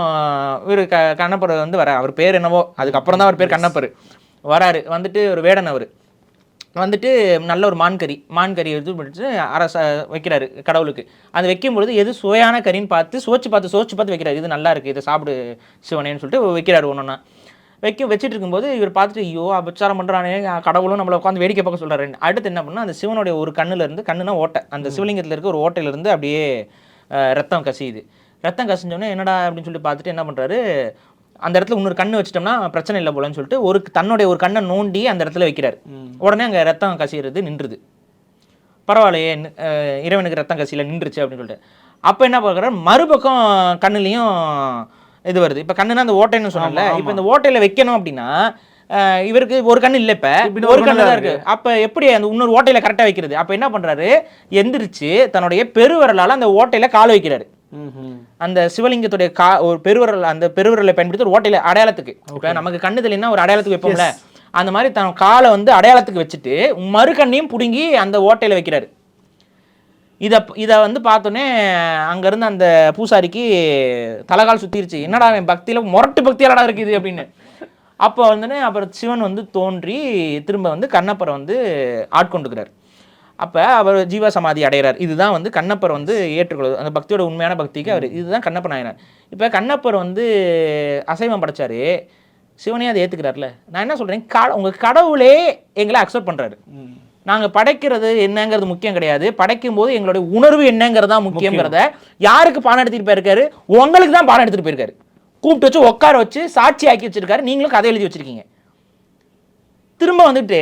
இவர் கண்ணப்பர் வந்து வர, அவர் பேர் என்னவோ, அதுக்கப்புறம் தான் அவர் பேர் கண்ணப்பர் வராரு. வந்துட்டு ஒரு வேடன், அவர் வந்துட்டு நல்ல ஒரு மான்கறி எடுத்து பிடிச்சி வைக்கிறாரு கடவுளுக்கு. அது வைக்கும்பொழுது எது சுவையான கறின்னு பார்த்து சோச்சு பார்த்து வைக்கிறாரு, இது நல்லா இருக்குது, இதை சாப்பிடு சிவனேன்னு சொல்லிட்டு வைக்கிறாரு. ஒன்றா வச்சுட்டு இருக்கும்போது இவர் பார்த்துட்டு ஐயோ அபச்சாரம் பண்ணுறானே, கடவுளும் நம்மளை உட்காந்து வேடிக்கை பார்க்க சொல்கிறாரு. அடுத்து என்ன பண்ணால் அந்த சிவனுடைய ஒரு கண்ணுலேருந்து, கண்ணுனா ஓட்டை, அந்த சிவலிங்கத்தில் இருக்க ஒரு ஓட்டையிலேருந்து அப்படியே ரத்தம் கசியுது. ரத்தம் கசிஞ்சோடனே என்னடா அப்படின்னு சொல்லி பார்த்துட்டு என்ன பண்ணுறாரு, அந்த இடத்துல இன்னொரு கண்ணு வச்சிட்டோம்னா பிரச்சனை இல்லை போலன்னு சொல்லிட்டு தன்னுடைய ஒரு கண்ணை நோண்டி அந்த இடத்துல வைக்கிறார். உடனே அங்கே ரத்தம் கசிகிறது நின்றுது. பரவாயில்லையே, இறைவனுக்கு ரத்தம் கசியில் நின்றுச்சு அப்படின்னு சொல்லிட்டு அப்போ என்ன பார்க்குறாரு, மறுபக்கம் கண்ணுலையும் இது வருது. இப்போ கண்ணுனா அந்த ஓட்டைன்னு சொன்னால, இப்போ இந்த ஓட்டையில் வைக்கணும் அப்படின்னா இவருக்கு ஒரு கண்ணு இல்லை, இப்போ ஒரு கண்ணு தான் இருக்கு. அப்போ எப்படி அந்த இன்னொரு ஓட்டையில் கரெக்டாக வைக்கிறது? அப்போ என்ன பண்ணுறாரு, எந்திரிச்சு தன்னுடைய பெருவரலால் அந்த ஓட்டையில் கால் வைக்கிறாரு. அந்த சிவலிங்கத்துடைய ஒரு பெருவரல், அந்த பெருவரலை பயன்படுத்தி ஒரு ஓட்டையில அடையாளத்துக்கு, இப்போ நமக்கு கண்ணு தெரியலன்னா ஒரு அடையாளத்துக்கு வைப்போம்ல, அந்த மாதிரி தன் காலை வந்து அடையாளத்துக்கு வச்சுட்டு மறு கண்ணையும் பிடுங்கி அந்த ஓட்டையில வைக்கிறாரு. இதை வந்து பார்த்தோன்னே அங்கேருந்து அந்த பூசாரிக்கு தலைகால் சுற்றிருச்சு, என்னடா பக்தியில் முரட்டு பக்தியாலடா இருக்குது அப்படின்னு. அப்போ வந்துன்னு அப்புறம் சிவன் வந்து தோன்றி திரும்ப வந்து கண்ணப்பரை வந்து ஆட்கொண்டுக்கிறார். அப்போ அவர் ஜீவ சமாதி அடைகிறார். இதுதான் வந்து கண்ணப்பர் வந்து ஏற்றுக்கொள்வது, அந்த பக்தியோட உண்மையான பக்திக்கு அவர், இதுதான் கண்ணப்ப நாயனார். இப்போ கண்ணப்பர் வந்து அசைவம் படைச்சாரு, சிவனே அதை ஏற்றுக்கிறார்ல. நான் என்ன சொல்கிறேன், உங்கள் கடவுளே எங்களை அக்செப்ட் பண்ணுறாரு. நாங்கள் படைக்கிறது என்னங்கிறது முக்கியம் கிடையாது, படைக்கும் போது எங்களுடைய உணர்வு என்னங்கிறது தான் முக்கியங்கிறத யாருக்கு பாடம் எடுத்துகிட்டு போயிருக்காரு, உங்களுக்கு தான் பாடம் எடுத்துகிட்டு போயிருக்காரு. கூப்பிட்டு வச்சு உட்கார வச்சு சாட்சி ஆக்கி வச்சிருக்காரு, நீங்களும் கதை எழுதி வச்சிருக்கீங்க. திரும்ப வந்துட்டு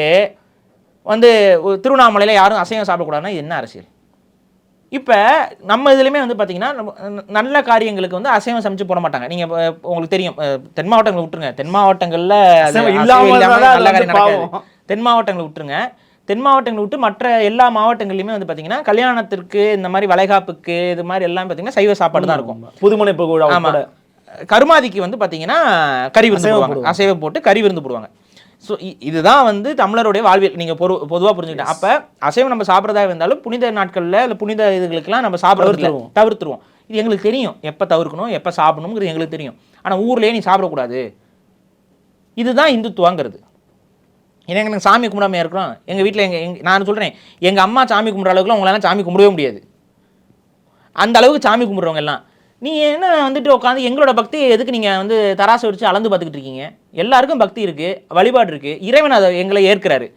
வந்து திருவண்ணாமலையில் யாரும் அசைவம் சாப்பிடக்கூடாதுன்னா என்ன அரசியல்? இப்போ நம்ம இதுலையுமே வந்து பார்த்தீங்கன்னா நல்ல காரியங்களுக்கு வந்து அசைவம் சமைச்சு போட மாட்டாங்க. நீங்கள் உங்களுக்கு தெரியும், தென் மாவட்டங்களை விட்டுருங்க, தென் மாவட்டங்களில் நல்ல காரியம் நடக்காது. தென் மாவட்டங்களை விட்டுருங்க, தென் மாவட்டங்களை விட்டு மற்ற எல்லா மாவட்டங்கள்லையுமே வந்து பார்த்தீங்கன்னா கல்யாணத்திற்கு இந்த மாதிரி வளைகாப்புக்கு இது மாதிரி எல்லாம் பார்த்தீங்கன்னா சைவ சாப்பாடு தான் இருக்கும். புதுமனை போக, ஆமாம், கருமாதிக்கு வந்து பார்த்தீங்கன்னா கறி விருந்து போடுவாங்க, அசைவம் போட்டு கறி விருந்து போடுவாங்க. ஸோ இதுதான் வந்து தமிழருடைய வாழ்வியல், நீங்கள் பொதுவாக புரிஞ்சுக்கிட்டேன். அப்போ அசைவம் நம்ம சாப்பிட்றதா இருந்தாலும் புனித நாட்களில் இல்லை புனித இதுகளுக்கெல்லாம் நம்ம சாப்பிட்றது தவிர்த்துருவோம். இது எங்களுக்கு தெரியும், எப்போ தவிர்க்கணும் எப்போ சாப்பிடணுங்கிறது எங்களுக்கு தெரியும். ஆனால் ஊர்லேயே நீ சாப்பிடக்கூடாது, இதுதான் இந்துத்துவாங்கிறது. ஏன்னா எனக்கு சாமி கும்பிடாமல் இருக்கிறோம், எங்கள் வீட்டில் நான் சொல்கிறேன், எங்கள் அம்மா சாமி கும்பிட்ற அளவுக்குலாம் உங்களால் சாமி கும்பிடவே முடியாது, அந்த அளவுக்கு சாமி கும்பிட்றவங்க எல்லாம். நீங்கள் என்ன வந்துட்டு உட்காந்து எங்களோட பக்தியை எதுக்கு நீங்கள் வந்து தராசை வச்சு அளந்து பார்த்துக்கிட்டு இருக்கீங்க? எல்லாருக்கும் பக்தி இருக்குது, வழிபாடு இருக்குது, இறைவன் அதை எங்களை ஏற்கிறாரு,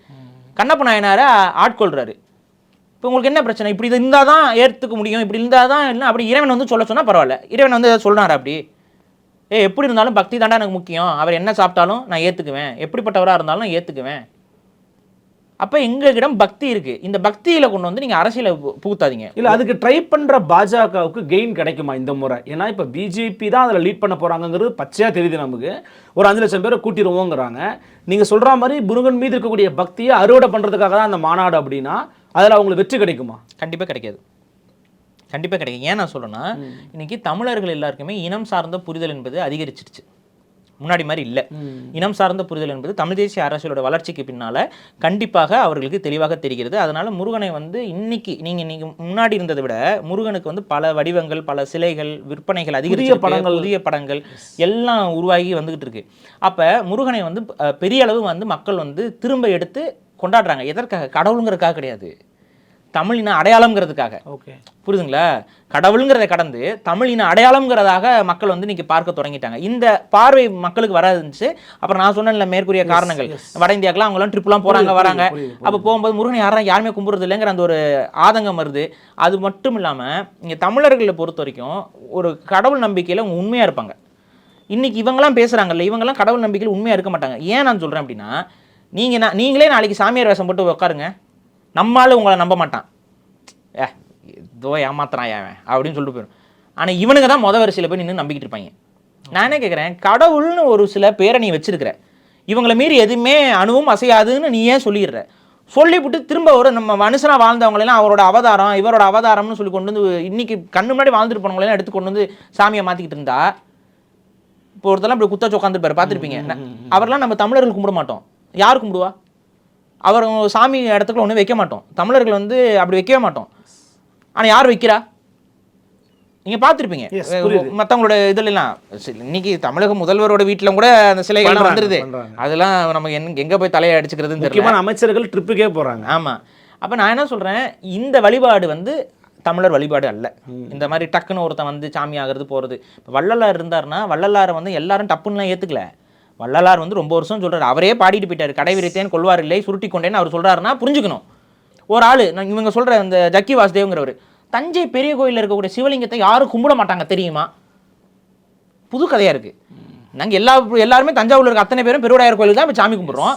கண்ணப்ப நாயனாரை ஆட்கொள்கிறாரு. இப்போ உங்களுக்கு என்ன பிரச்சனை? இப்படி இருந்தால் தான் ஏற்றுக்க முடியும், இப்படி இருந்தால் தான் இல்லை அப்படி இறைவன் வந்து சொல்ல சொன்னால் பரவாயில்ல. இறைவன் வந்து சொல்கிறாரு அப்படி, எப்படி இருந்தாலும் பக்தி தாண்டா எனக்கு முக்கியம், அவர் என்ன சாப்பிட்டாலும் நான் ஏற்றுக்குவேன், எப்படிப்பட்டவராக இருந்தாலும் நான் ஏற்றுக்குவேன். அப்போ எங்களிடம் பக்தி இருக்குது, இந்த பக்தியில் கொண்டு வந்து நீங்கள் அரசியலை புகுத்தாதீங்க. இல்லை அதுக்கு ட்ரை பண்ணுற பாஜகவுக்கு கெயின் கிடைக்குமா இந்த முறை? ஏன்னா இப்போ பிஜேபி தான் அதில் லீட் பண்ண போகிறாங்கிறது பச்சையாக தெரியுது நமக்கு. ஒரு 5 லட்சம் பேரை கூட்டிடுவோங்கிறாங்க. நீங்கள் சொல்கிற மாதிரி முருகன் மீது இருக்கக்கூடிய பக்தியை அறுவடை பண்ணுறதுக்காக தான் அந்த மாநாடு அப்படின்னா அதில் அவங்களுக்கு வெற்றி கிடைக்குமா? கண்டிப்பாக கிடைக்காது, கண்டிப்பாக கிடைக்கும். ஏன் நான் சொல்கிறேன்னா, இன்றைக்கி தமிழர்கள் எல்லாருக்குமே இனம் சார்ந்த புரிதல் என்பது அதிகரிச்சிருச்சு. முன்னாடி மாதிரி இல்லை. இனம் சார்ந்த புரிதல் என்பது தமிழ் தேசிய அரசியலோட வளர்ச்சிக்கு பின்னால் கண்டிப்பாக அவர்களுக்கு தெளிவாக தெரிகிறது. அதனால் முருகனை வந்து இன்னைக்கு நீங்கள் முன்னாடி இருந்ததை விட முருகனுக்கு வந்து பல வடிவங்கள், பல சிலைகள், விற்பனைகள் அதிகரிச்சு, புதிய படங்கள் எல்லாம் உருவாகி வந்துகிட்டு இருக்கு. அப்போ முருகனை வந்து பெரிய அளவு வந்து மக்கள் வந்து திரும்ப எடுத்து கொண்டாடுறாங்க. எதற்காக? கடவுளுங்கிறதுக்காக கிடையாது, தமிழின அடையாளம்ங்கிறதுக்காக. ஓகே, புரியுதுங்களா? கடவுளுங்கிறத கடந்து தமிழின அடையாளம்ங்கிறதாக மக்கள் வந்து இன்னைக்கு பார்க்க தொடங்கிட்டாங்க. இந்த பார்வை மக்களுக்கு வராதுச்சு. அப்புறம் நான் சொன்னேன்ல மேற்கூறிய காரணங்கள், வட இந்தியாக்கெல்லாம் அவங்களாம் ட்ரிப்லாம் போகிறாங்க வராங்க. அப்போ போகும்போது முருகனை யாருமே கும்பிட்றது இல்லைங்கிற அந்த ஒரு ஆதங்கம் வருது. அது மட்டும் இல்லாமல் இங்கே தமிழர்களை பொறுத்த வரைக்கும் ஒரு கடவுள் நம்பிக்கையில் அவங்க உண்மையாக இருப்பாங்க. இன்னைக்கு இவங்கெல்லாம் பேசுகிறாங்கல்ல, இவங்கெல்லாம் கடவுள் நம்பிக்கையில் உண்மையாக இருக்க மாட்டாங்க. ஏன் நான் சொல்கிறேன் அப்படின்னா, நீங்களே நாளைக்கு சாமியார் வேஷம் போட்டு உட்காருங்க, நம்மளால உங்களை நம்ப மாட்டான். ஏதோ ஏமாத்துறான் ஏன் அப்படின்னு சொல்லிட்டு போயிடும். ஆனால் இவனுங்க தான் வரிசையில் போய் நின்று நம்பிக்கிட்டு இருப்பாங்க. நான் என்ன கேட்குறேன், கடவுள்னு ஒரு சில பேரை நீ வச்சிருக்கிற, இவங்களை மீறி எதுவுமே அணுவும் அசையாதுன்னு நீ ஏன் சொல்லிடுற? சொல்லிவிட்டு திரும்ப ஒரு நம்ம மனுஷனாக வாழ்ந்தவங்களெல்லாம் அவரோட அவதாரம், இவரோட அவதாரம்னு சொல்லி கொண்டு வந்து இன்னைக்கு கண்ணு முன்னாடி வாழ்ந்துட்டு போனவங்களெல்லாம் எடுத்து கொண்டு வந்து சாமியை மாற்றிக்கிட்டு இருந்தா, இப்போ ஒருத்தெல்லாம் இப்படி குத்தாச்சு உட்காந்துருப்பாரு, பார்த்துருப்பீங்க. அவரெல்லாம் நம்ம தமிழர்கள் கும்பிட மாட்டோம். யார் கும்பிடுவா? அவர் சாமி இடத்துக்குள்ள ஒன்றும் வைக்க மாட்டோம். தமிழர்கள் வந்து அப்படி வைக்கவே மாட்டோம். ஆனால் யார் வைக்கிறா? நீங்கள் பார்த்துருப்பீங்க மற்றவங்களோட இதுலாம். இன்னைக்கு தமிழக முதல்வரோட வீட்டில் கூட அந்த சிலைகள் வந்துடுது. அதெல்லாம் நம்ம எங்கே போய் தலையை அடிச்சுக்கிறதுன்னு தெரியல. அமைச்சர்கள் ட்ரிப்புக்கே போகிறாங்க. ஆமாம். அப்போ நான் என்ன சொல்கிறேன், இந்த வழிபாடு வந்து தமிழர் வழிபாடு அல்ல. இந்த மாதிரி டக்குன்னு ஒருத்தன் வந்து சாமி ஆகிறது போகிறது. இப்போ வள்ளலார் இருந்தாருன்னா வள்ளலாரை வந்து எல்லாரும் டப்புன்னுலாம் ஏற்றுக்கல. வள்ளலார் வந்து ரொம்ப வருஷம் சொல்கிறார், அவரே பாடிட்டு போயிட்டார். கடை விரித்தேன் கொள்வார் இல்லை சுருட்டி கொண்டேன்னு அவர் சொல்கிறாருன்னா புரிஞ்சுக்கணும். ஒரு ஆள் இவங்க சொல்கிற இந்த ஜக்கி வாசுதேவங்கிறவர் தஞ்சை பெரிய கோயிலில் இருக்கக்கூடிய சிவலிங்கத்தை யாரும் கும்பிட மாட்டாங்க தெரியுமா? புது கதையாக இருக்குது. நாங்கள் எல்லாருமே தஞ்சாவூரில் இருக்க அத்தனை பேரும் பெருவுடையார் கோயிலுக்கு தான் இப்போ சாமி கும்பிட்றோம்.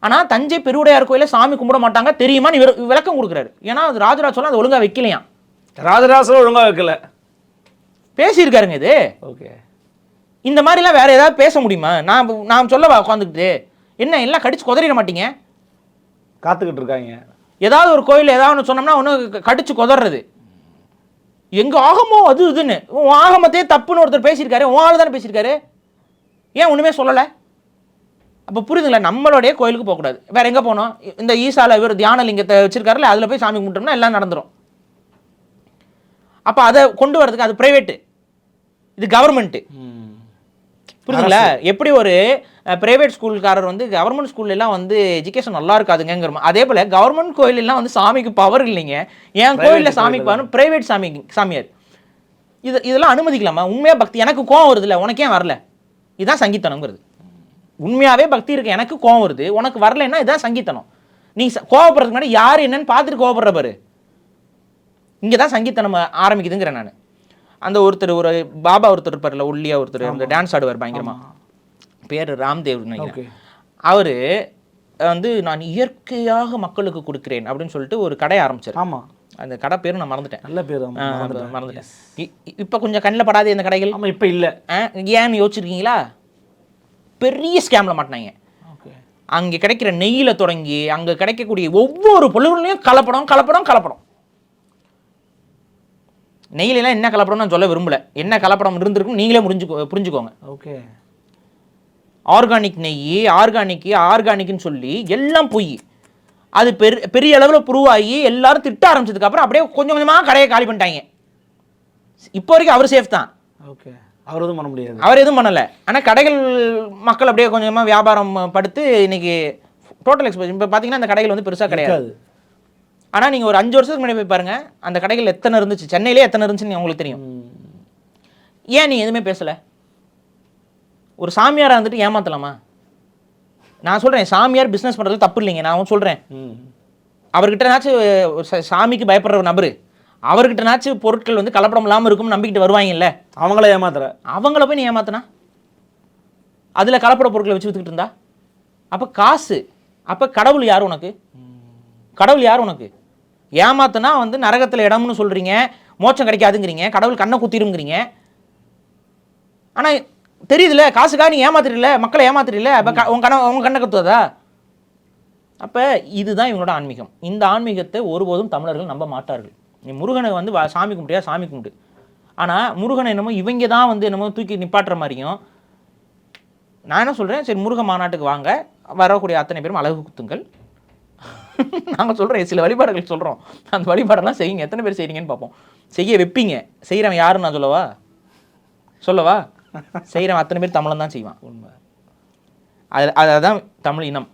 ஆனால் தஞ்சை பெருவுடையார் கோயிலில் சாமி கும்பிட மாட்டாங்க தெரியுமான்னு விளக்கம் கொடுக்குறாரு. ஏன்னா அது ராஜராஜ சோழன் அது ஒழுங்காக வைக்கலையா, ராஜராஜ சோழன் ஒழுங்காக வைக்கல பேசியிருக்காருங்க. இது ஓகே, இந்த மாதிரிலாம் வேறு ஏதாவது பேச முடியுமா? நான் சொல்லவா உட்காந்துக்கிட்டு? என்ன எல்லாம் கடிச்சு குதறிட மாட்டீங்க? காத்துக்கிட்டு இருக்காங்க. ஏதாவது ஒரு கோயில் ஏதாவது ஒன்று சொன்னோம்னா ஒன்று கடிச்சு குதறது. எங்கள் ஆகமோ அது இதுன்னு உன் ஆகமத்தையே தப்புன்னு ஒருத்தர் பேசியிருக்காரு. உன் ஆள் தானே பேசியிருக்காரு, ஏன் ஒன்றுமே சொல்லலை? அப்போ புரியுதுங்களா? நம்மளுடைய கோயிலுக்கு போகக்கூடாது, வேறு எங்கே போனோம்? இந்த ஈசால இவர் தியான லிங்கத்தை வச்சிருக்காருல்ல, அதில் போய் சாமி கும்பிட்டோம்னா எல்லாம் நடந்துடும். அப்போ அதை கொண்டு வரதுக்கு அது ப்ரைவேட்டு, இது கவர்மெண்ட்டு. புரியுதுங்களா? எப்படி ஒரு பிரைவேட் ஸ்கூல்காரர் வந்து கவர்மெண்ட் ஸ்கூல்லாம் வந்து எஜுகேஷன் நல்லா இருக்காதுங்கிற, அதே போல் கவர்மெண்ட் கோயிலெல்லாம் வந்து சாமிக்கு பவர் இல்லைங்க. என் கோயிலில் சாமிக்கு பவர், பிரைவேட் சாமியார் இதெல்லாம் அனுமதிக்கலாமா? உண்மையாக பக்தி எனக்கு கோவம் வருது இல்லை, உனக்கு ஏன் வரல? இதுதான் சங்கீத்தனங்கிறது. உண்மையாகவே பக்தி இருக்கு, எனக்கு கோவம் வருது, உனக்கு வரலைன்னா இதுதான் சங்கீத்தனம். நீ கோவப்படுறதுக்கு முன்னாடி யார் என்னன்னு பார்த்துட்டு கோவப்படுற பாரு. இங்கே தான் சங்கீத்தனம் ஆரம்பிக்குதுங்கிறேன் நான். அந்த ஒருத்தர் ஒரு பாபா ஒருத்தர் இருப்பார்ல, ஒல்லியா ஒருத்தர், அந்த டான்ஸ் ஆடுவார் பயங்கரமா, பேர் ராம்தேவ். அவர் வந்து நான் இயற்கையாக மக்களுக்கு கொடுக்குறேன் அப்படின்னு சொல்லிட்டு ஒரு கடை ஆரம்பிச்சார். ஆமாம், அந்த கடை பேரும் நான் மறந்துட்டேன். நல்ல பேர் மறந்துட்டேன். இப்போ கொஞ்சம் கண்ணில் படாது இந்த கடைகள். ஆமாம், இப்போ இல்லை. ஏன்னு யோசிச்சிருக்கீங்களா? பெரிய ஸ்கேமில் மாட்டினாங்க. அங்கே கிடைக்கிற நெய்யில் தொடங்கி அங்கே கிடைக்கக்கூடிய ஒவ்வொரு பொருள்களையும் கலப்படம் கலப்படம் கலப்படம். நெய்லாம் என்ன கலப்படம் நான் சொல்ல விரும்பல, என்ன கலப்படம் இருந்திருக்கும் நீங்களே புரிஞ்சுக்கோங்க. ஓகே, ஆர்கானிக் நெய், ஆர்கானிக்னு சொல்லி எல்லாம் போய் அது பெரிய அளவில் ப்ரூவ் ஆகி எல்லாரும் திட்ட ஆரம்பிச்சதுக்கு அப்புறம் அப்படியே கொஞ்சம் கொஞ்சமாக கடையை காலி பண்ணிட்டாங்க. இப்போ வரைக்கும் அவர் சேஃப் தான். ஓகே, அவர் எதுவும் பண்ண முடியாது, அவர் எதுவும் பண்ணலை. ஆனால் கடைகள் மக்கள் அப்படியே கொஞ்சமாக வியாபாரம் படுத்து இன்னைக்கு டோட்டல் எக்ஸ்போஸ். இப்போ பார்த்தீங்கன்னா அந்த கடைகள் வந்து பெருசாக கிடையாது. ஆனால் நீங்கள் ஒரு 5 வருஷத்துக்கு முன்னாடி போய் பாருங்கள், அந்த கடைகள் எத்தனை இருந்துச்சு, சென்னையிலே எத்தனை இருந்துச்சுன்னு உங்களுக்கு தெரியும். ஏன் நீ எதுவுமே பேசலை? ஒரு சாமியாராக இருந்துட்டு ஏமாத்தலாமா? நான் சொல்கிறேன், சாமியார் பிஸ்னஸ் பண்ணுறது தப்பு இல்லைங்க. நான் சொல்கிறேன், அவர்கிட்டனாச்சும் சாமிக்கு பயப்படுற ஒரு நபர், அவர்கிட்டனாச்சும் பொருட்கள் வந்து கலப்படம் இல்லாமல் இருக்கும்னு நம்பிக்கிட்டு வருவாங்கல்ல, அவங்கள ஏமாத்துற, அவங்கள போய் நீ ஏமாத்தினா அதில் கலப்பட பொருட்களை வச்சு வித்துக்கிட்டு இருந்தா அப்போ காசு, அப்போ கடவுள் யார் உனக்கு? கடவுள் யார் உனக்கு? ஏமாத்தினா வந்து நரகத்தில் இடம்னு சொல்கிறீங்க, மோட்சம் கிடைக்காதுங்கிறீங்க, கடவுள் கண்ணை குத்திருங்கிறீங்க. ஆனால் தெரியுதுல்ல, காசுக்காக நீ ஏமாத்திரல, மக்களை ஏமாத்திரல, அப்போ உங்க கண்ணை கத்துவதா? அப்போ இதுதான் இவங்களோட ஆன்மீகம். இந்த ஆன்மீகத்தை ஒருபோதும் தமிழர்கள் நம்ப மாட்டார்கள். நீ முருகனை வந்து சாமி கும்பிட்டியா, சாமி கும்பிட்டு. ஆனால் முருகனை என்னமோ இவங்க தான் வந்து என்னமோ தூக்கி நிப்பாட்டுற மாதிரியும், நான் என்ன சொல்கிறேன், சரி முருகன் மாநாட்டுக்கு வாங்க, வரக்கூடிய அத்தனை பேரும் அழகு குத்துங்கள். நாங்கள் சொல்கிறேன் சில வழிபாடுகள் சொல்கிறோம், அந்த வழிபாடெல்லாம் செய்யுங்க. எத்தனை பேர் செய்கிறீங்கன்னு பார்ப்போம். செய்ய வைப்பீங்க. செய்கிறவன் யாருன்னு நான் சொல்லவா? செய்கிறவன் அத்தனை பேர் தமிழன் தான் செய்வான். உண்மை. அதுதான் தமிழ் இனம்.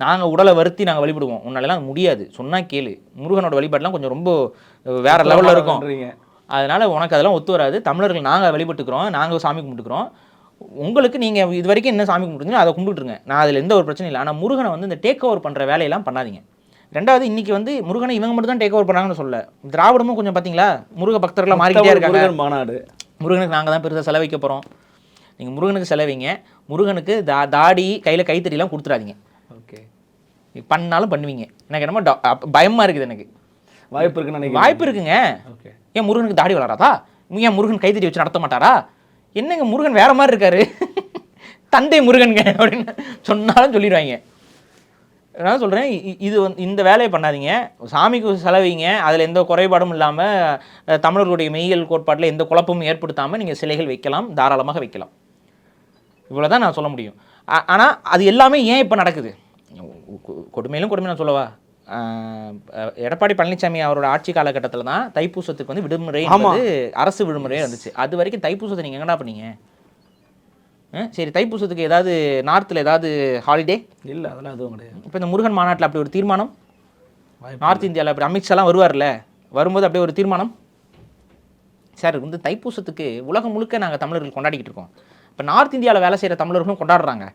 நாங்கள் உடலை வருத்தி நாங்கள் வழிபடுவோம். உன்னாலலாம் முடியாது, சொன்னால் கேளு. முருகனோட வழிபாடெல்லாம் கொஞ்சம் ரொம்ப வேற லெவலில் இருக்கும். அதனால் உனக்கு அதெல்லாம் ஒத்து வராது. தமிழர்கள் நாங்கள் வழிபட்டுக்கிறோம், நாங்கள் சாமி கும்பிட்டுக்கிறோம். உங்களுக்கு நீங்கள் இது வரைக்கும் என்ன சாமி கும்பிட்டுருங்க அதை கும்பிட்டுருங்க, நான் அதில் எந்த ஒரு பிரச்சனையும் இல்லை. ஆனால் முருகனை வந்து இந்த டேக் ஓவர் பண்ணுற வேலையெல்லாம் பண்ணாதீங்க. ரெண்டாவது, இன்றைக்கி வந்து முருகனை இவங்க மட்டும் தான் டேக் ஓவர் பண்ணாங்கன்னு சொல்ல, திராவிடமும் கொஞ்சம் பார்த்தீங்களா முருக பக்தர்களாக மாறிக்கிட்டே இருக்காங்க. மாநாடு முருகனுக்கு நாங்கள் தான் பெருசாக செலவைக்க போகிறோம். நீங்கள் முருகனுக்கு செலவிங்க. முருகனுக்கு தாடி கையில் கைத்தறியெல்லாம் கொடுத்துடாதீங்க. ஓகே, பண்ணாலும் பண்ணுவீங்க. எனக்கு என்னமோ பயமாக இருக்குது. எனக்கு வாய்ப்பு இருக்குன்னு வாய்ப்பு இருக்குங்க. ஓகே, ஏன் முருகனுக்கு தாடி வளராதா? ஏன் முருகன் கைத்தறி வச்சு நடத்த மாட்டாரா? என்னங்க முருகன் வேற மாதிரி இருக்காரு, தந்தை முருகனுங்க அப்படின்னு சொன்னாலும் சொல்லிடுவாங்க. நான் சொல்கிறேன், இது இந்த வேலையை பண்ணாதீங்க. சாமிக்கு செலவிங்க, அதில் எந்த குறைபாடும் இல்லாமல் தமிழர்களுடைய மெய்யியல் கோட்பாட்டில் எந்த குழப்பமும் ஏற்படுத்தாமல் நீங்கள் சிலைகள் வைக்கலாம், தாராளமாக வைக்கலாம். இவ்வளோ தான் நான் சொல்ல முடியும். ஆனால் அது எல்லாமே ஏன் இப்போ நடக்குது? கொடுமையிலும் கொடுமை நான் சொல்லவா, எடப்பாடி பழனிசாமி அவரோட ஆட்சி காலகட்டத்தில் தான் தைப்பூசத்துக்கு வந்து விடுமுறை, அரசு விடுமுறையே வந்துச்சு. அது வரைக்கும் தைப்பூசத்தை நீங்கள் எங்கடா பண்ணீங்க? சரி, தைப்பூசத்துக்கு ஏதாவது நார்த்தில் ஏதாவது ஹாலிடே இல்லை, அதெல்லாம் எதுவும் கிடையாது. இப்போ இந்த முருகன் மாநாட்டில் அப்படி ஒரு தீர்மானம், நார்த் இந்தியாவில் அப்படி அமித்ஷாலாம் வருவார்ல, வரும்போது அப்படியே ஒரு தீர்மானம். சார் வந்து தைப்பூசத்துக்கு உலகம் முழுக்க நாங்கள் தமிழர்கள் கொண்டாடிக்கிட்டு இருக்கோம். இப்போ நார்த் இந்தியாவில் வேலை செய்கிற தமிழர்களும் கொண்டாடுறாங்க.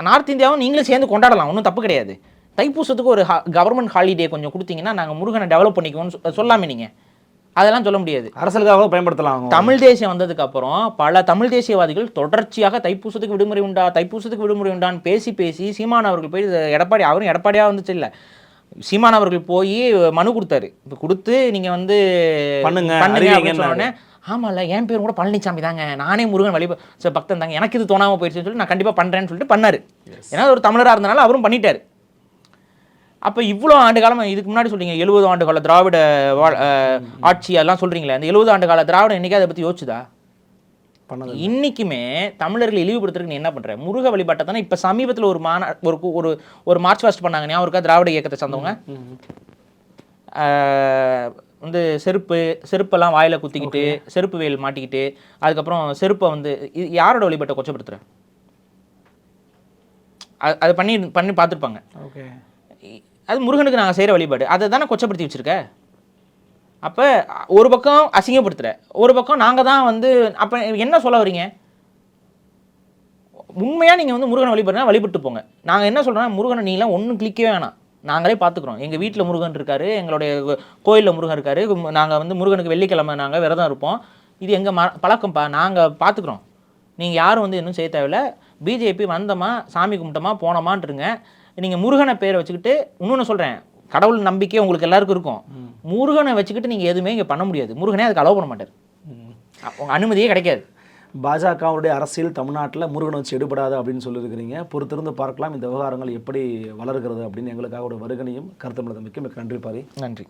நார்த் இந்தியாவும் நீங்களும் சேர்ந்து கொண்டாடலாம், ஒன்றும் தப்பு கிடையாது. தைப்பூசத்துக்கு ஒரு கவர்மெண்ட் ஹாலிடே கொஞ்சம் கொடுத்தீங்கன்னா நாங்கள் முருகனை டெவலப் பண்ணிக்குவோம்னு சொல்லாமே. நீங்கள் அதெல்லாம் சொல்ல முடியாது. அரசியலுக்காக பயன்படுத்தலாம். தமிழ் தேசியம் வந்ததுக்கு அப்புறம் பல தமிழ் தேசியவாதிகள் தொடர்ச்சியாக தைப்பூசத்துக்கு விடுமுறை உண்டா, தைப்பூசத்துக்கு விடுமுறை உண்டான்னு பேசி சீமான் அவர்கள் போய் எடப்பாடி, அவரும் எடப்பாடியாக வந்துச்சு இல்லை, சீமான் அவர்கள் போய் மனு கொடுத்தாரு. இப்போ கொடுத்து நீங்கள் வந்து பண்ணுங்க அப்படின்னு சொன்னோடனே, ஆமாம்ல என் பேரும் கூட பழனிசாமி தாங்க, நானே முருகன் பக்தன் தாங்க, எனக்கு இது தோணாமல் போயிடுச்சுன்னு சொல்லி நான் கண்டிப்பாக பண்ணுறேன்னு சொல்லிட்டு பண்ணார். ஏன்னா ஒரு தமிழராக இருந்தனால அவரும் பண்ணிட்டார். அப்போ இவ்வளோ ஆண்டு காலம், இதுக்கு முன்னாடி சொல்றீங்க 70 ஆண்டு கால திராவிட ஆட்சி அதெல்லாம் சொல்கிறீங்களே, அந்த 70 ஆண்டு கால திராவிடம் என்றைக்கே அதை பற்றி யோசிச்சுதா? இன்றைக்குமே தமிழர்கள் இழிவுபடுத்துறதுக்கு நீ என்ன பண்ணுற? முருக வழிபாட்டை தானே. இப்போ சமீபத்தில் ஒரு மார்ச் பாஸ்ட் பண்ணாங்க, ஞாபகம் இருக்கா? திராவிட இயக்கத்தை சார்ந்தவங்க வந்து செருப்பெல்லாம் வாயில் குத்திக்கிட்டு, செருப்பு வேல் மாட்டிக்கிட்டு, அதுக்கப்புறம் செருப்பை வந்து யாரோட வழிபாட்டை கொச்சப்படுத்துகிற? அது பண்ணி பார்த்துருப்பாங்க. ஓகே, அது முருகனுக்கு நாங்கள் செய்கிற வழிபாடு, அதை தானே கொச்சப்படுத்தி வச்சுருக்க. அப்போ ஒரு பக்கம் அசிங்கப்படுத்துகிற, ஒரு பக்கம் நாங்கள் தான் வந்து, அப்போ என்ன சொல்ல வரீங்க? உண்மையாக நீங்கள் வந்து முருகனை வழிபட்டு போங்க. நாங்கள் என்ன சொல்கிறோன்னா, முருகனை நீலாம் ஒன்றும் கிளிக்கவே வேணாம், நாங்களே பார்த்துக்குறோம். எங்கள் வீட்டில் முருகன் இருக்கார், எங்களுடைய கோயிலில் முருகன் இருக்கார், நாங்கள் வந்து முருகனுக்கு வெள்ளிக்கிழமை நாங்கள் விரதம் இருப்போம், இது எங்கள் பழக்கம்ப்பா, நாங்கள் பார்த்துக்குறோம். நீங்கள் யாரும் வந்து இன்னும் செய்ய தேவையில்லை. பிஜேபி வந்தோமா, சாமி கும்பிட்டோமா, போனோமான்ட்டுருங்க. நீங்கள் முருகனை பேரை வச்சுக்கிட்டு, இன்னொன்று சொல்கிறேன், கடவுள் நம்பிக்கை உங்களுக்கு எல்லாருக்கும் இருக்கும், முருகனை வச்சுக்கிட்டு நீங்கள் எதுவுமே இங்கே பண்ண முடியாது. முருகனே அதுக்கு அலோவ் பண்ண மாட்டார், உங்கள் அனுமதியே கிடைக்காது. பாஜகவுடைய அரசியல் தமிழ்நாட்டில் முருகனை வச்சு எடுபடாது அப்படின்னு சொல்லியிருக்கிறீங்க. பொறுத்திருந்து பார்க்கலாம் இந்த விவகாரங்கள் எப்படி வளர்கிறது அப்படின்னு. எங்களுக்காக ஒரு வருகனையும் கருத்து மிக்க நன்றி பாரி. நன்றி.